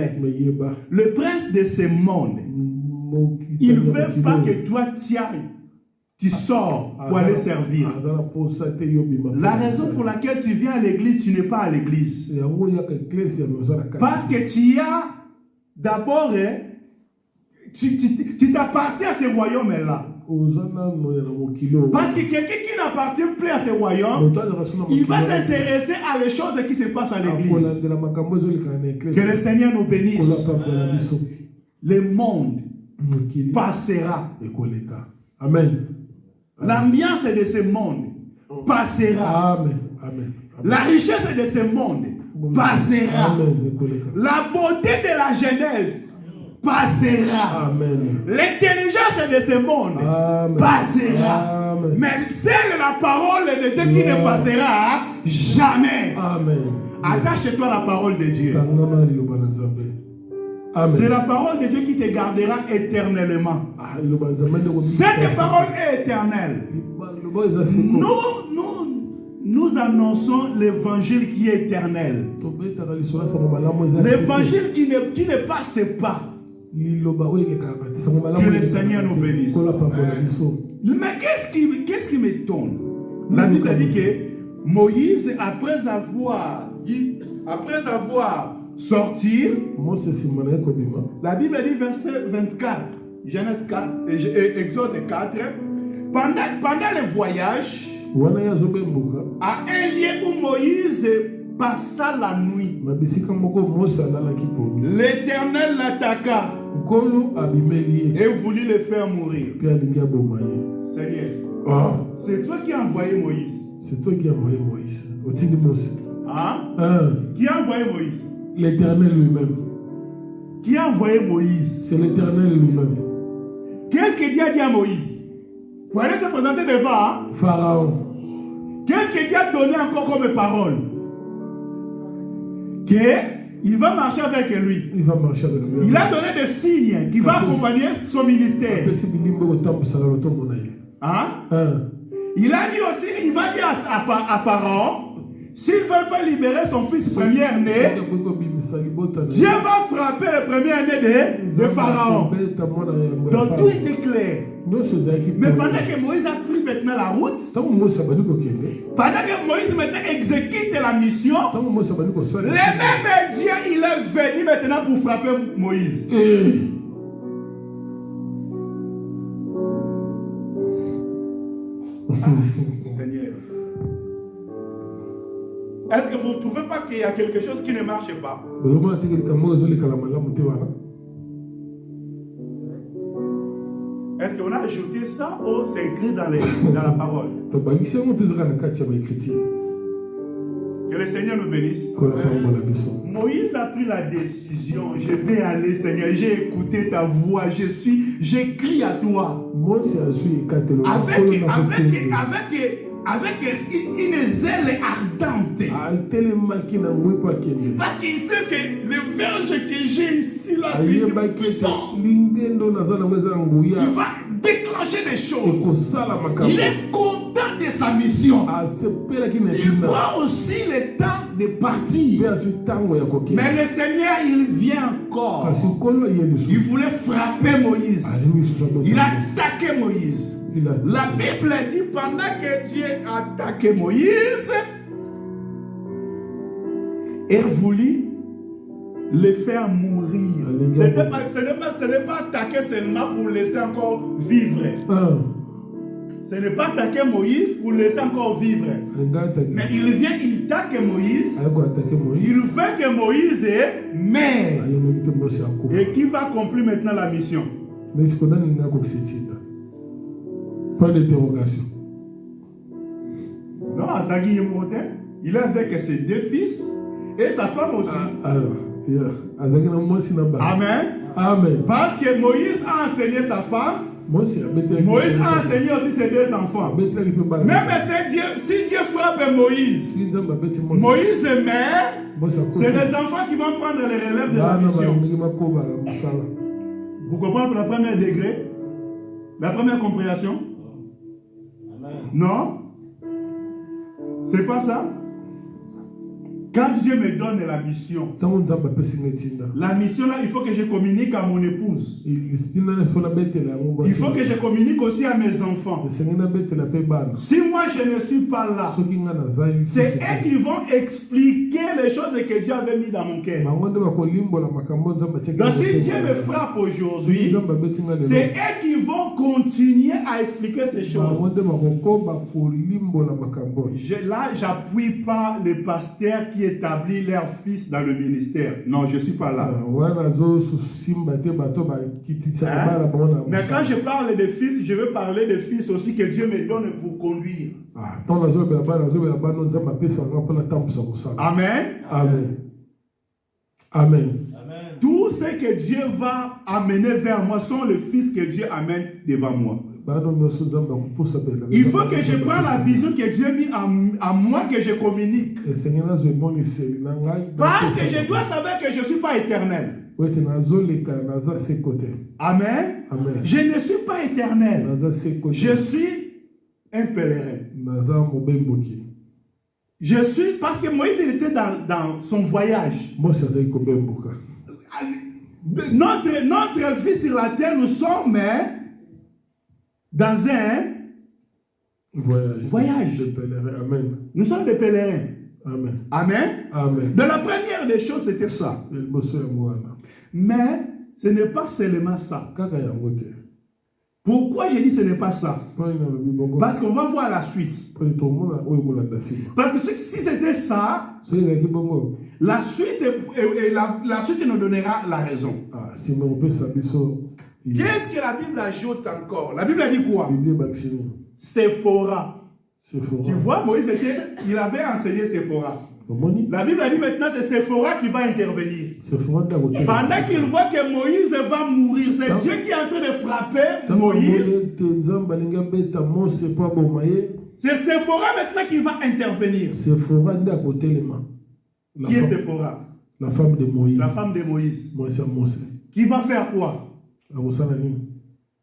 le prince de ce monde, il ne veut pas que toi tu ailles. Tu sors pour aller servir. La raison pour laquelle tu viens à l'église, tu n'es pas à l'église. Parce que tu as d'abord, tu t'appartiens à ce royaume-là. Parce que quelqu'un qui n'appartient plus à ce royaume, il va s'intéresser à les choses qui se passent à l'église. Que le Seigneur nous bénisse. Le monde passera. Amen. L'ambiance de ce monde passera. Amen. Amen. La richesse de ce monde passera. Amen. La beauté de la Genèse passera. Amen. L'intelligence de ce monde passera. Amen. Mais c'est la parole de Dieu qui ne passera jamais. Amen. Attache-toi à la parole de Dieu. Amen. C'est la parole de Dieu qui te gardera éternellement. Cette parole est éternelle. Nous annonçons l'évangile qui est éternel. L'évangile qui ne passe pas. Que le Seigneur nous bénisse. Mais qu'est-ce qui m'étonne? La Bible dit que Moïse, après avoir sorti, la Bible dit verset 24, Genèse 4, Exode 4, pendant le voyage, à un lieu où Moïse passa la nuit, l'Éternel l'attaqua et voulut le faire mourir. Seigneur, c'est toi qui as envoyé Moïse. C'est toi qui as envoyé Moïse. Qui a envoyé Moïse? L'Éternel lui-même. Qui a envoyé Moïse? C'est l'Éternel lui-même. Qu'est-ce que Dieu a dit à Moïse? Pour aller se présenter devant Pharaon. Qu'est-ce que Dieu a donné encore comme parole? qu'il va marcher avec lui. Il va marcher avec lui. Il a donné des signes qui vont accompagner son ministère. Hein? Il a dit aussi, il va dire à Pharaon, s'il ne veut pas libérer son fils premier-né, Dieu va frapper le premier-né de Pharaon. Donc tout était clair. Mais pendant que Moïse a pris maintenant la route, pendant que Moïse maintenant exécute la mission, le même Dieu il est venu maintenant pour frapper Moïse. Seigneur. Est-ce que vous ne trouvez pas qu'il y a quelque chose qui ne marche pas? Est-ce qu'on a ajouté ça ou c'est écrit dans la parole? Que le Seigneur nous bénisse. Moïse a pris la décision. Je vais aller, Seigneur. J'ai écouté ta voix. J'écris à toi. Avec une zèle ardente. Parce qu'il sait que le verge que j'ai ici, là, c'est une puissance. Il va déclencher des choses. Il est content de sa mission. Il prend aussi le temps de partir. Mais le Seigneur, il vient encore. Il voulait frapper Moïse. Il a attaqué Moïse. La Bible dit pendant que Dieu a attaqué Moïse, il voulut le faire mourir. Ce n'est pas attaquer seulement pour le laisser encore vivre. Ce n'est pas attaquer Moïse pour le laisser encore vivre. Mais il vient, il attaque Moïse. Il veut que Moïse meure. Et qui va accomplir maintenant la mission? Pas d'interrogation. Non, Azaghi Yemote, il est avec ses deux fils et sa femme aussi. Amen. Amen. Parce que Moïse a enseigné sa femme. Moïse a enseigné aussi ses deux enfants. Même si Dieu frappe Moïse, Moïse meurt, c'est les enfants qui vont prendre les relèves de la mission. Vous comprenez le premier degré? La première compréhension? Non? C'est pas ça? Quand Dieu me donne la mission là, il faut que je communique à mon épouse. Il faut que je communique aussi à mes enfants. Si moi je ne suis pas là, c'est eux qui vont expliquer les choses que Dieu avait mis dans mon cœur. Donc si Dieu me frappe aujourd'hui, c'est eux qui vont continuer à expliquer ces choses. Là, j'appuie pas les pasteurs qui établissent leurs fils dans le ministère. Non, je ne suis pas là. Mais quand je parle des fils, je veux parler des fils aussi que Dieu me donne pour conduire. Amen. Amen. Amen. Tout ce que Dieu va amener vers moi sont les fils que Dieu amène devant moi. Il faut que je prenne la vision que Dieu a mis à moi, que je communique. Parce que je dois savoir que je ne suis pas éternel. Amen. Amen. Je ne suis pas éternel. Je suis un pèlerin. Je suis, parce que Moïse il était dans son voyage. Notre vie sur la terre, nous sommes dans un voyage. De pèlerin. Amen. Nous sommes des pèlerins. Amen. Amen. Amen. De la première des choses, c'était ça. Mais ce n'est pas seulement ça. Pourquoi j'ai dit ce n'est pas ça? Parce qu'on va voir la suite. Parce que si c'était ça, la suite nous donnera la raison. Qu'est-ce que la Bible ajoute encore? La Bible a dit quoi? Séphora. Tu vois, Moïse, il avait enseigné Séphora. La Bible a dit maintenant c'est Séphora qui va intervenir. Pendant qu'il voit que Moïse va mourir, c'est Dieu qui est en train de frapper Moïse. C'est Séphora maintenant qui va intervenir. Qui est Séphora? La femme de Moïse. La femme de Moïse. Qui va faire quoi?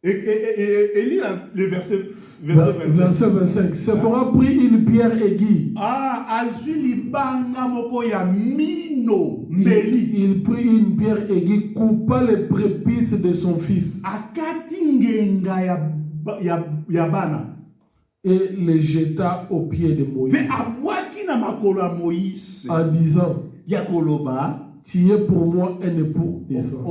Et lis le verset 25. Séphora prit une pierre aiguë. Il prit une pierre aiguë, coupa les prépuces de son fils et les jeta aux pieds de Moïse en disant: tu es pour moi un époux décent.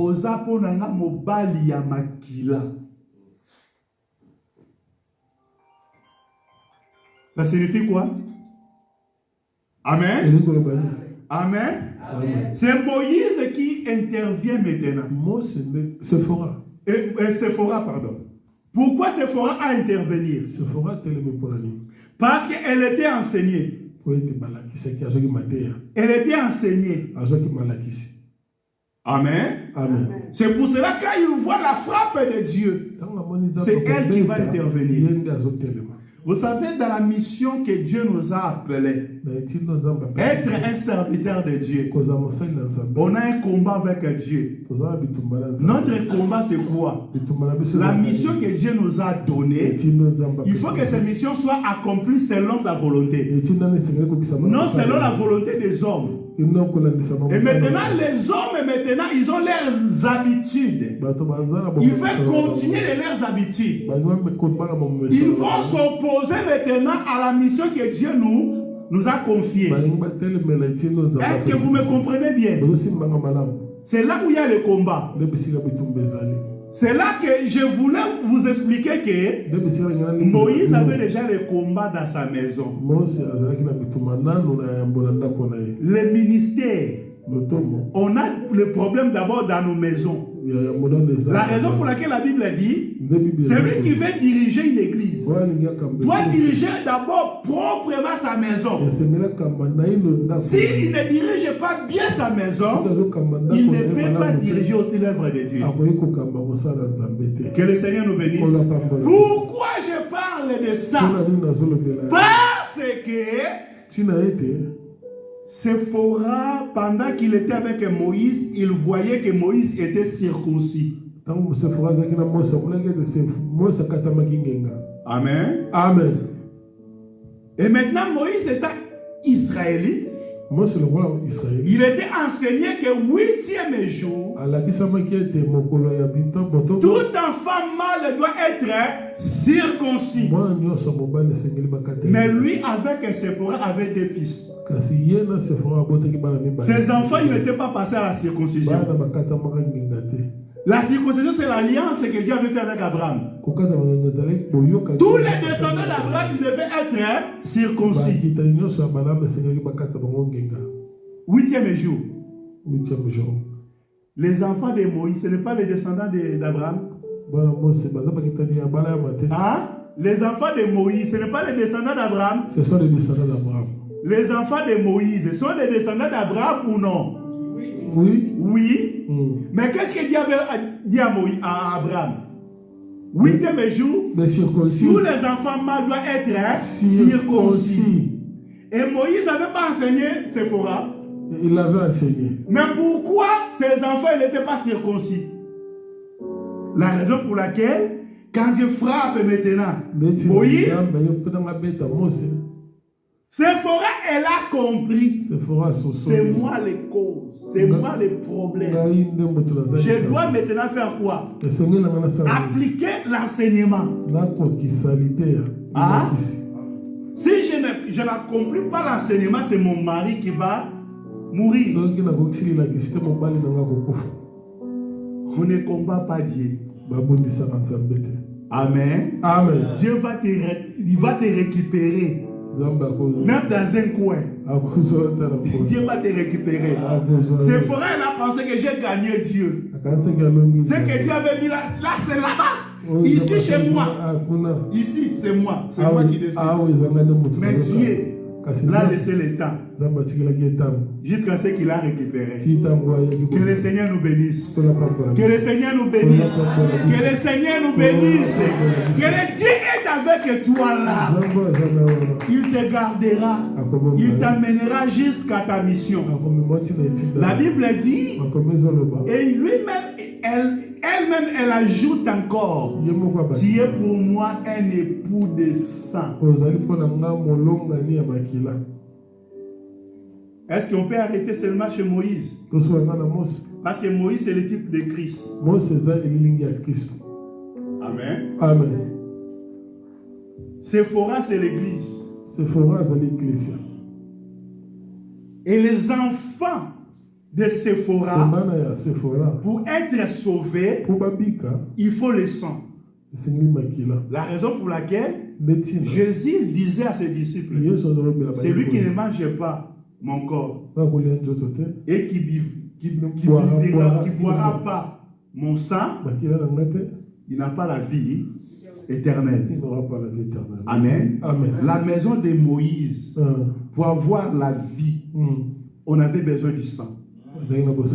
Ça signifie quoi? Amen. Amen. Amen. C'est Moïse qui intervient maintenant. Séphora. Séphora, pardon. Pourquoi Séphora a intervenir? Parce qu'elle était enseignée. Elle était enseignée. Amen. Amen. C'est pour cela quand il voit la frappe de Dieu, c'est elle qui va intervenir. Vous savez, dans la mission que Dieu nous a appelés, être un serviteur de Dieu, on a un combat avec Dieu. Notre combat, c'est quoi? La mission que Dieu nous a donnée, il faut que cette mission soit accomplie selon sa volonté, non selon la volonté des hommes. Et maintenant, les hommes, ils ont leurs habitudes. Ils veulent continuer leurs habitudes. Ils vont s'opposer maintenant à la mission que Dieu nous a confiée. Est-ce que vous me comprenez bien? C'est là où il y a le combat. C'est là que je voulais vous expliquer que Moïse avait déjà le combat dans sa maison. Le ministère. On a le problème d'abord dans nos maisons. La raison pour laquelle la Bible dit, celui qui veut diriger une église doit diriger d'abord proprement sa maison. S'il ne dirige pas bien sa maison, il ne peut pas diriger aussi l'œuvre de Dieu. Que le Seigneur nous bénisse. Pourquoi je parle de ça? Parce que Séphora, pendant qu'il était avec Moïse, il voyait que Moïse était circoncis. Amen. Amen. Et maintenant, Moïse était israélite. Il était enseigné que 8e jour, tout enfant mâle doit être circoncis. Mais lui, avec Séphora, avait deux fils. Ses enfants, ils n'étaient pas passés à la circoncision. La circoncision, c'est l'alliance que Dieu avait fait avec Abraham. Tous les descendants d'Abraham devaient être circoncis. 8e jour. Les enfants de Moïse, ce n'est pas les descendants d'Abraham. Hein? Les enfants de Moïse, ce n'est pas les descendants d'Abraham. Ce sont les descendants d'Abraham. Les enfants de Moïse, ce sont les descendants d'Abraham ou non? Oui. Oui. Mais qu'est-ce que Dieu avait dit à Abraham? 8e jour, tous les enfants mâles doivent être circoncis. Et Moïse n'avait pas enseigné Séphora. Il l'avait enseigné. Mais pourquoi ces enfants n'étaient pas circoncis? La raison pour laquelle, quand Dieu frappe maintenant Moïse, Sephora, elle a compris. C'est moi les causes. C'est moi les problèmes. Je dois maintenant faire quoi? Appliquer l'enseignement. Ah? Si je n'accomplis pas l'enseignement, c'est mon mari qui va mourir. On ne combat pas Dieu. Amen. Amen. Dieu il va te récupérer. Même dans un coin. Dieu va te récupérer. Sephora, elle a pensé que j'ai gagné Dieu. C'est que Dieu avait mis là, c'est là-bas. Ici, chez moi. Ici, c'est moi. C'est moi qui décide. Mais Dieu l'a laissé le temps. Jusqu'à ce qu'il a récupéré. Que le Seigneur nous bénisse. Que le Seigneur nous bénisse. Que le Seigneur nous bénisse. Que le Dieu est avec toi là. Il te gardera. Il t'amènera jusqu'à ta mission. La Bible dit, et lui-même, elle-même, elle ajoute encore, tu es pour moi un époux de sang. Est-ce qu'on peut arrêter seulement chez Moïse? Parce que Moïse, c'est le type de Christ. Amen. Amen. Sephora, c'est l'église. Et les enfants de Sephora, pour être sauvés, il faut le sang. La raison pour laquelle Jésus disait à ses disciples, celui qui ne mange pas mon corps et qui ne boira pas mon sang, il n'a pas la vie éternelle. Amen. Amen. La maison de Moïse, pour avoir la vie, on avait besoin du sang.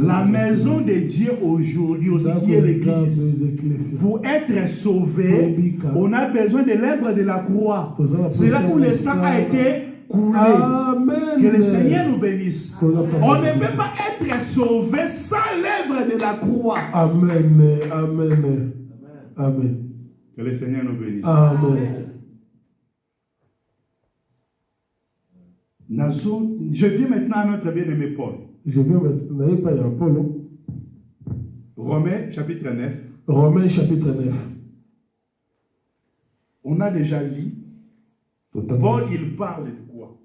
La maison de Dieu aujourd'hui, aussi qui est l'église, pour être sauvé, on a besoin de l'œuvre de la croix. C'est là où le sang a été coulé. Amen. Que le Seigneur nous bénisse. On ne peut pas être sauvé sans l'œuvre de la croix. Amen. Amen. Amen. Que le Seigneur nous bénisse. Amen. Je viens maintenant à notre bien-aimé Paul. Romains chapitre 9. Romains chapitre 9. On a déjà lu. Paul, il parle de quoi?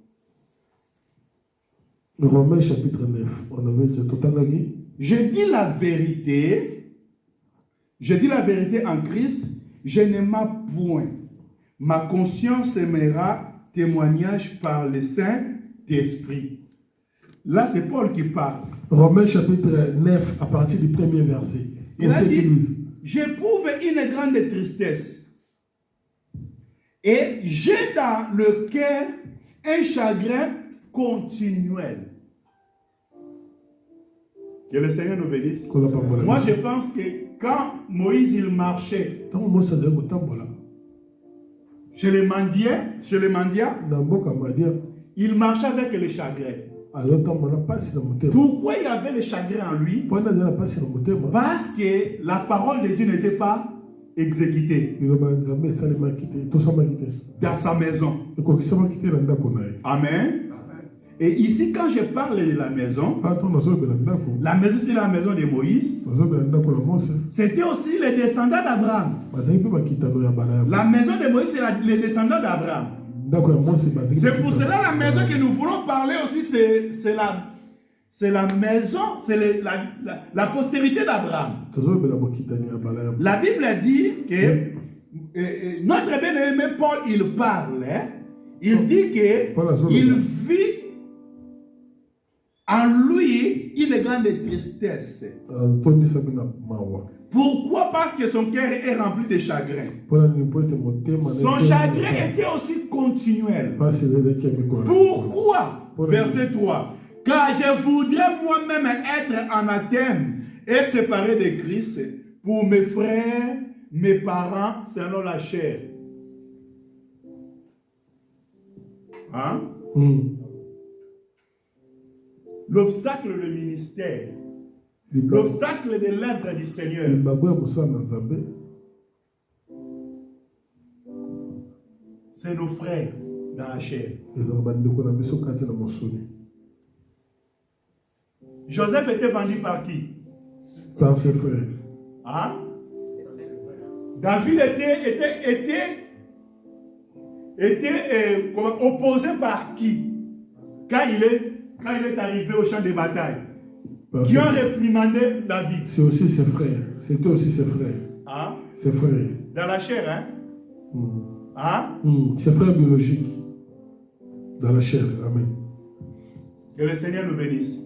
Romains chapitre 9. On avait déjà tout entendu. Je dis la vérité. Je dis la vérité en Christ. Je ne mens point. Ma conscience aimera témoignage par le Saint-Esprit. Là, c'est Paul qui parle. Romains chapitre 9, à partir du premier verset. Il a dit, j'éprouve une grande tristesse. Et j'ai dans le cœur un chagrin continuel. Que le Seigneur nous bénisse. Moi, je pense que quand Moïse il marchait chez les mendiants, il marchait avec le chagrin. Pourquoi il y avait le chagrin en lui? Parce que la parole de Dieu n'était pas exécutée dans sa maison. Amen. Et ici, quand je parle de la maison c'était la maison de Moïse. C'était aussi les descendants d'Abraham. La maison de Moïse, c'est les descendants d'Abraham. C'est pour cela la maison que nous voulons parler aussi, c'est la maison, c'est la postérité d'Abraham. La Bible dit que notre bien-aimé Paul, il parle, il dit qu'il vit en lui une grande tristesse. Pourquoi? Parce que son cœur est rempli de chagrin. Son chagrin était aussi continuel. Pourquoi? Verset 3. Car je voudrais moi-même être anathème et séparé de Christ pour mes frères, mes parents, selon la chair. Hein? L'obstacle du ministère. L'obstacle de l'œuvre du Seigneur. C'est nos frères, dans la chair. Joseph était vendu par qui? Par ses frères. Hein? David était opposé par qui? Quand il est arrivé au champ de bataille. Qui ont réprimandé David. C'est aussi ses frères. C'était aussi ses frères. Hein? Ses frères. Dans la chair, hein? Hein? Ses frères biologiques. Dans la chair. Amen. Que le Seigneur nous bénisse.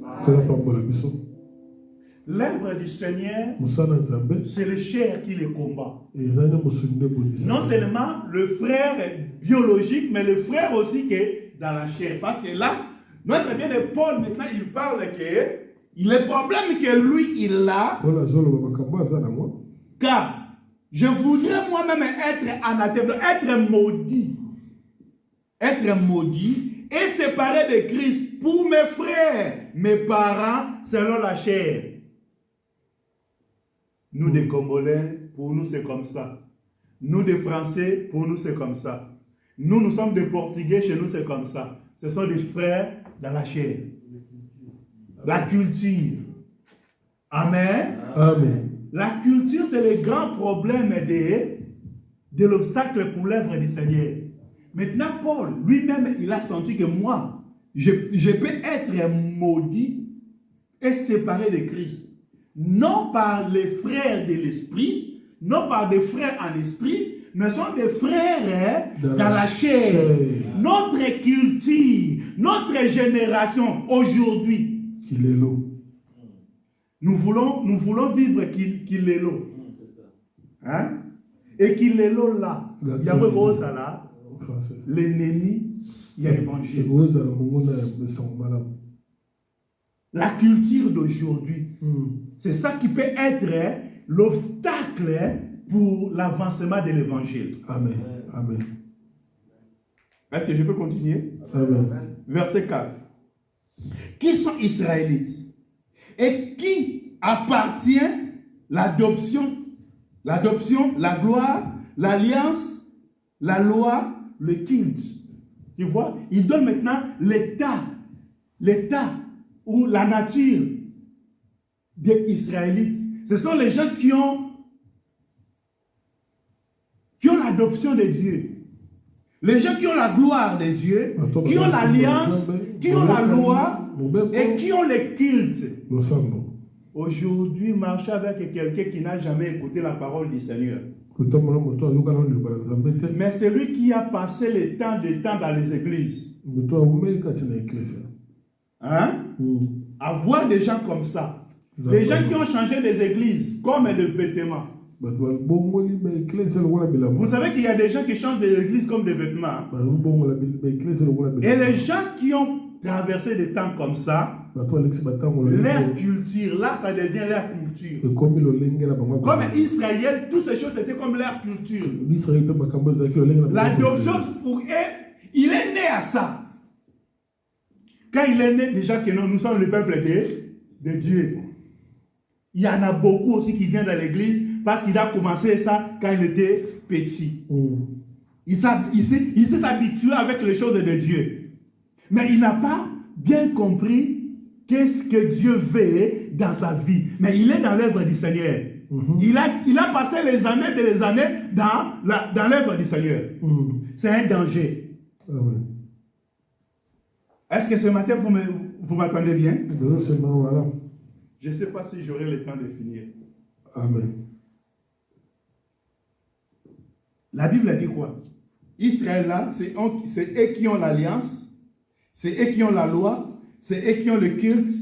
L'œuvre du Seigneur, c'est le chair qui le combat. Non seulement le frère biologique, mais le frère aussi qui est dans la chair. Parce que là, notre bien de Paul, maintenant, il parle que le problème que lui, il a, car je voudrais moi-même être anathème, être maudit. Être maudit et séparé de Christ pour mes frères, mes parents, selon la chair. Nous, des Congolais, pour nous, c'est comme ça. Nous, des Français, pour nous, c'est comme ça. Nous sommes des Portugais, chez nous, c'est comme ça. Ce sont des frères dans la chair. La culture. Amen. Amen. La culture, c'est le grand problème de l'obstacle pour l'œuvre du Seigneur. Maintenant, Paul, lui-même, il a senti que moi, je peux être maudit et séparé de Christ. Non par les frères de l'esprit, non par des frères en esprit, mais sont des frères dans la chair. Notre culture, notre génération aujourd'hui, nous voulons vivre qu'il est l'eau. Hein? Et qu'il est l'eau là. Il y a là. L'ennemi, il y a l'évangile. La culture d'aujourd'hui, c'est ça qui peut être l'obstacle pour l'avancement de l'évangile. Amen. Amen. Est-ce que je peux continuer? Amen. Verset 4. Qui sont israélites et qui appartient l'adoption, la gloire, l'alliance, la loi, le culte. Tu vois, il donne maintenant l'état ou la nature des Israélites. Ce sont les gens qui ont l'adoption de Dieu. Les gens qui ont la gloire de Dieu, qui ont l'alliance, qui ont la loi et qui ont le culte. Aujourd'hui, marcher avec quelqu'un qui n'a jamais écouté la parole du Seigneur. Mais c'est lui qui a passé le temps dans les églises. Hein? Avoir des gens comme ça. Les gens qui ont changé les églises comme les vêtements. Vous savez qu'il y a des gens qui changent des églises comme des vêtements. Et les gens qui ont traversé des temps comme ça, leur culture, là, ça devient leur culture. Comme Israël, toutes ces choses, c'était comme leur culture. L'adoption, pour eux, il est né à ça. Quand il est né, déjà que nous sommes le peuple de Dieu. Il y en a beaucoup aussi qui viennent dans l'église parce qu'il a commencé ça quand il était petit. Il s'est habitué avec les choses de Dieu. Mais il n'a pas bien compris qu'est-ce que Dieu veut dans sa vie. Mais il est dans l'œuvre du Seigneur. Il a passé les années dans l'œuvre du Seigneur. C'est un danger. Est-ce que ce matin, vous m'entendez bien? Je ne sais pas si j'aurai le temps de finir. Amen. La Bible dit quoi? Israël là, c'est eux qui ont l'alliance, c'est eux qui ont la loi, c'est eux qui ont le culte.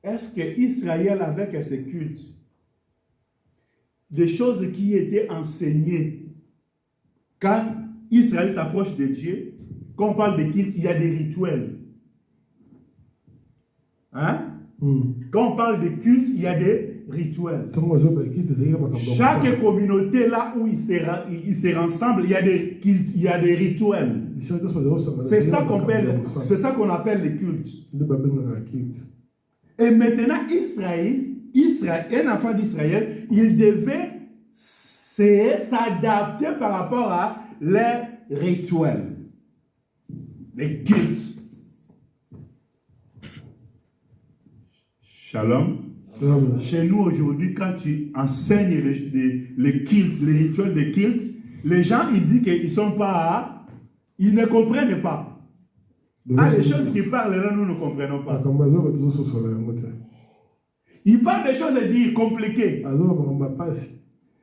Est-ce que Israël, avec ses cultes, des choses qui étaient enseignées, quand Israël s'approche de Dieu, quand on parle de culte, il y a des rituels. Hein? Quand on parle de culte, il y a des rituels. Chaque communauté là où ils se rassemblent, il y a des rituels. C'est ça qu'on appelle les cultes. Et maintenant, Israël, un enfant d'Israël, il devait c'est s'adapter par rapport à les rituels, les cultes. Shalom. Chez nous aujourd'hui, quand tu enseignes les cultes, les rituels des cultes, les gens ils disent qu'ils ne sont pas, ils ne comprennent pas. Ah, les choses qu'ils parlent là, nous ne comprenons pas. Ils parlent des choses dites compliquées.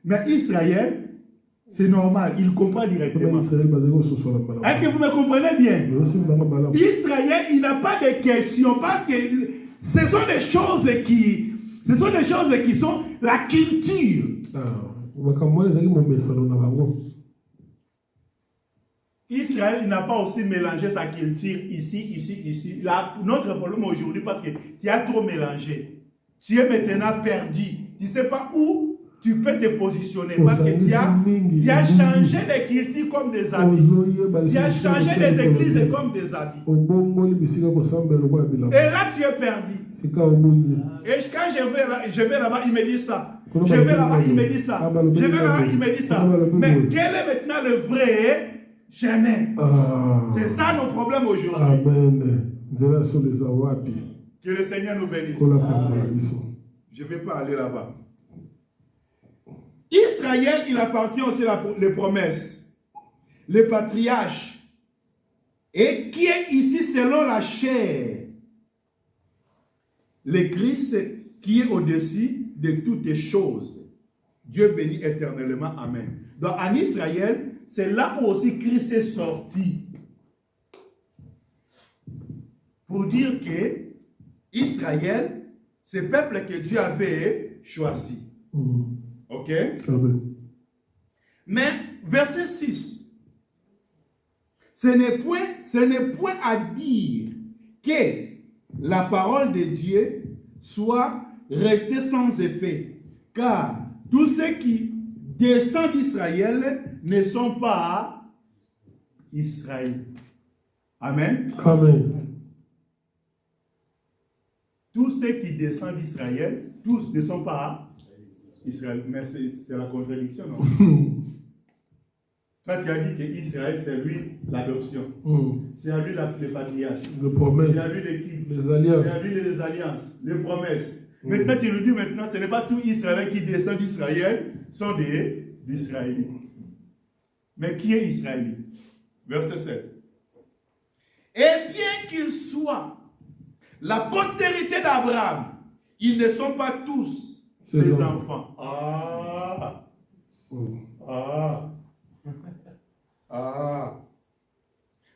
Mais Israël, c'est normal, il comprend directement. Est-ce que vous me comprenez bien? Israël, il n'a pas de questions parce que ce sont des choses qui sont la culture. Israël n'a pas aussi mélangé sa culture ici. Là, notre problème aujourd'hui, parce que tu as trop mélangé. Tu es maintenant perdu. Tu ne sais pas où tu peux te positionner. Parce que tu as changé des cultures comme des habits. Tu as changé des églises comme des habits. Et là, tu es perdu. Et quand je vais là-bas, il me dit ça. Je vais là-bas, il me dit ça. Je vais là-bas, il me dit ça. Mais quel est maintenant le vrai? Jamais. C'est ça nos problèmes aujourd'hui. Amen. Que le Seigneur nous bénisse. Je ne vais pas aller là-bas. Israël, il appartient aussi les promesses, les patriarches, et qui est ici selon la chair. Le Christ qui est au-dessus de toutes choses. Dieu bénit éternellement. Amen. Donc en Israël, c'est là où aussi Christ est sorti. Pour dire que Israël, c'est le peuple que Dieu avait choisi. Ok? Mais verset 6. Ce n'est point à dire que la parole de Dieu soit restée sans effet. Car tous ceux qui descendent d'Israël ne sont pas Israël. Amen. Amen. Tous ceux qui descendent d'Israël, tous ne sont pas Israël. Mais c'est la contradiction, non? Toi, tu as dit qu'Israël, c'est lui l'adoption. C'est à lui les patriarches. C'est à lui les cultes. Les alliances. C'est à lui les alliances, les promesses. Maintenant, tu nous dis maintenant, ce n'est pas tout Israël qui descend d'Israël, sont des Israélites. Mais qui est Israélite? Verset 7. Et bien qu'ils soient la postérité d'Abraham, ils ne sont pas tous ses enfants.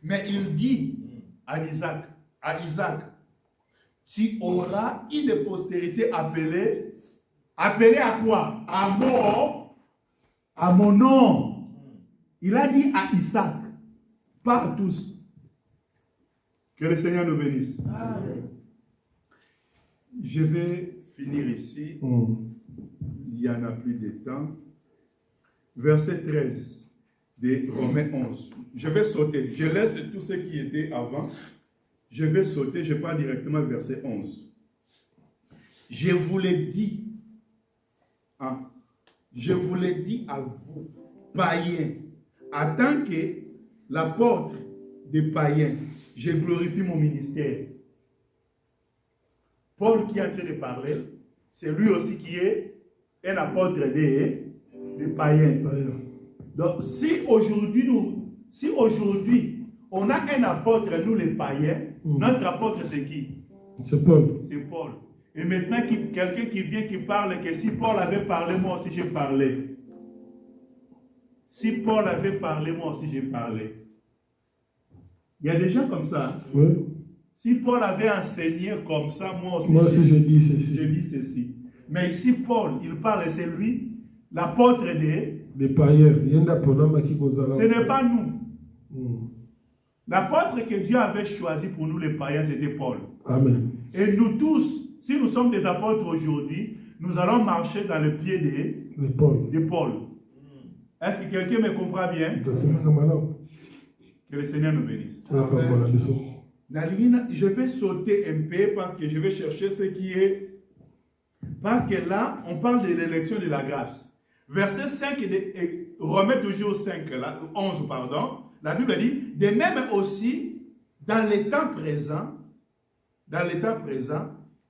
Mais il dit à Isaac, tu auras une postérité appelée à quoi? À mon nom. Il a dit à Isaac, pas à tous. Que le Seigneur nous bénisse. Amen. Je vais finir ici. Il n'y en a plus de temps. Verset 13 de Romains 11. Je vais sauter. Je laisse tout ce qui était avant. Je vais sauter. Je pars directement verset 11. Je vous l'ai dit. Je vous l'ai dit à vous, païens, en tant que l'apôtre des païens, je glorifie mon ministère. Paul qui est en train de parler, c'est lui aussi qui est un apôtre des païens. Donc, si aujourd'hui on a un apôtre, nous les païens, notre apôtre c'est qui? C'est Paul. C'est Paul. Et maintenant, quelqu'un qui vient qui parle que si Paul avait parlé, moi aussi j'ai parlé. Si Paul avait parlé, moi aussi j'ai parlé. Il y a des gens comme ça. Oui. Si Paul avait enseigné comme ça, moi aussi je dis ceci. Je dis ceci. Mais si Paul, il parle, c'est lui, l'apôtre des païens. Ce n'est pas nous. L'apôtre que Dieu avait choisi pour nous les païens, c'était Paul. Amen. Et nous tous, si nous sommes des apôtres aujourd'hui, nous allons marcher dans le pied de Paul. Est-ce que quelqu'un me comprend bien? Que le Seigneur nous bénisse. Amen. Je vais sauter un peu parce que je vais chercher ce qui est... Parce que là, on parle de l'élection de la grâce. verset 5, et Romains toujours 5, là, 11, pardon, la Bible dit, de même aussi, dans les temps présents,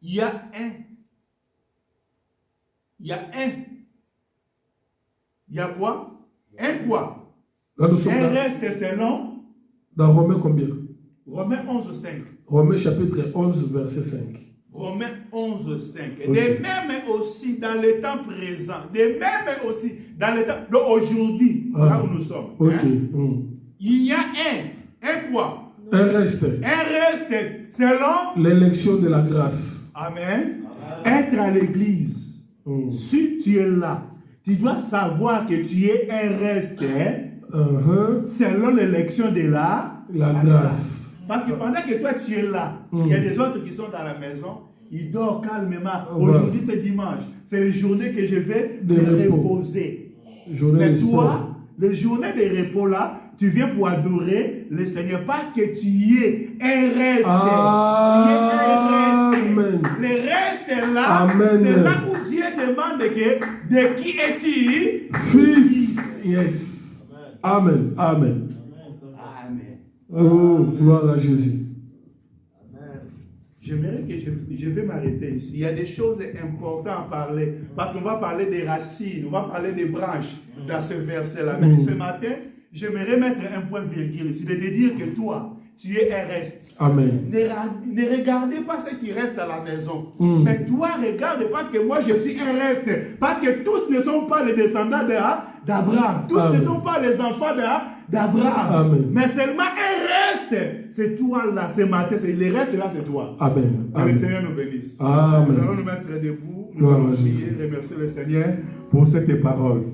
il y a quoi? Un quoi? Là, nous Un sommes reste selon dans Romains combien? Romains 11, 5. Romains chapitre 11, verset 5. Romains 11, 5. Okay. De même aussi dans les temps présents, de même aussi dans les temps d'aujourd'hui, là où nous sommes. Okay. Hein? Il y a un quoi? Un reste. Un reste selon l'élection de la grâce. Amen. Être à l'église. Si tu es là, tu dois savoir que tu es un reste selon l'élection de la grâce. Parce que pendant que toi tu es là, il y a des autres qui sont dans la maison, ils dorment calmement. Aujourd'hui c'est dimanche, c'est la journée que je vais reposer. Mais toi, les journées de repos là, tu viens pour adorer le Seigneur parce que tu es un reste. Amen. Le reste là, c'est là où Dieu demande de qui es-tu? Fils. Yes. Amen. Amen. Amen. Oh, gloire à Jésus. J'aimerais que je vais m'arrêter ici. Il y a des choses importantes à parler. Parce qu'on va parler des racines, on va parler des branches dans ce verset-là. Mais ce matin, j'aimerais mettre un point virgule ici, de te dire que toi, tu es un reste. Amen. Ne regardez pas ceux qui restent à la maison. Mais toi, regarde parce que moi, je suis un reste. Parce que tous ne sont pas les descendants d'Abraham. Tous ne sont pas les enfants d'Abraham. Mais seulement un reste. C'est toi là, ce matin. Les restes là, c'est toi. Amen. Que le Seigneur nous bénisse. Amen. Nous allons nous mettre debout. Nous allons prier, remercier le Seigneur pour cette parole.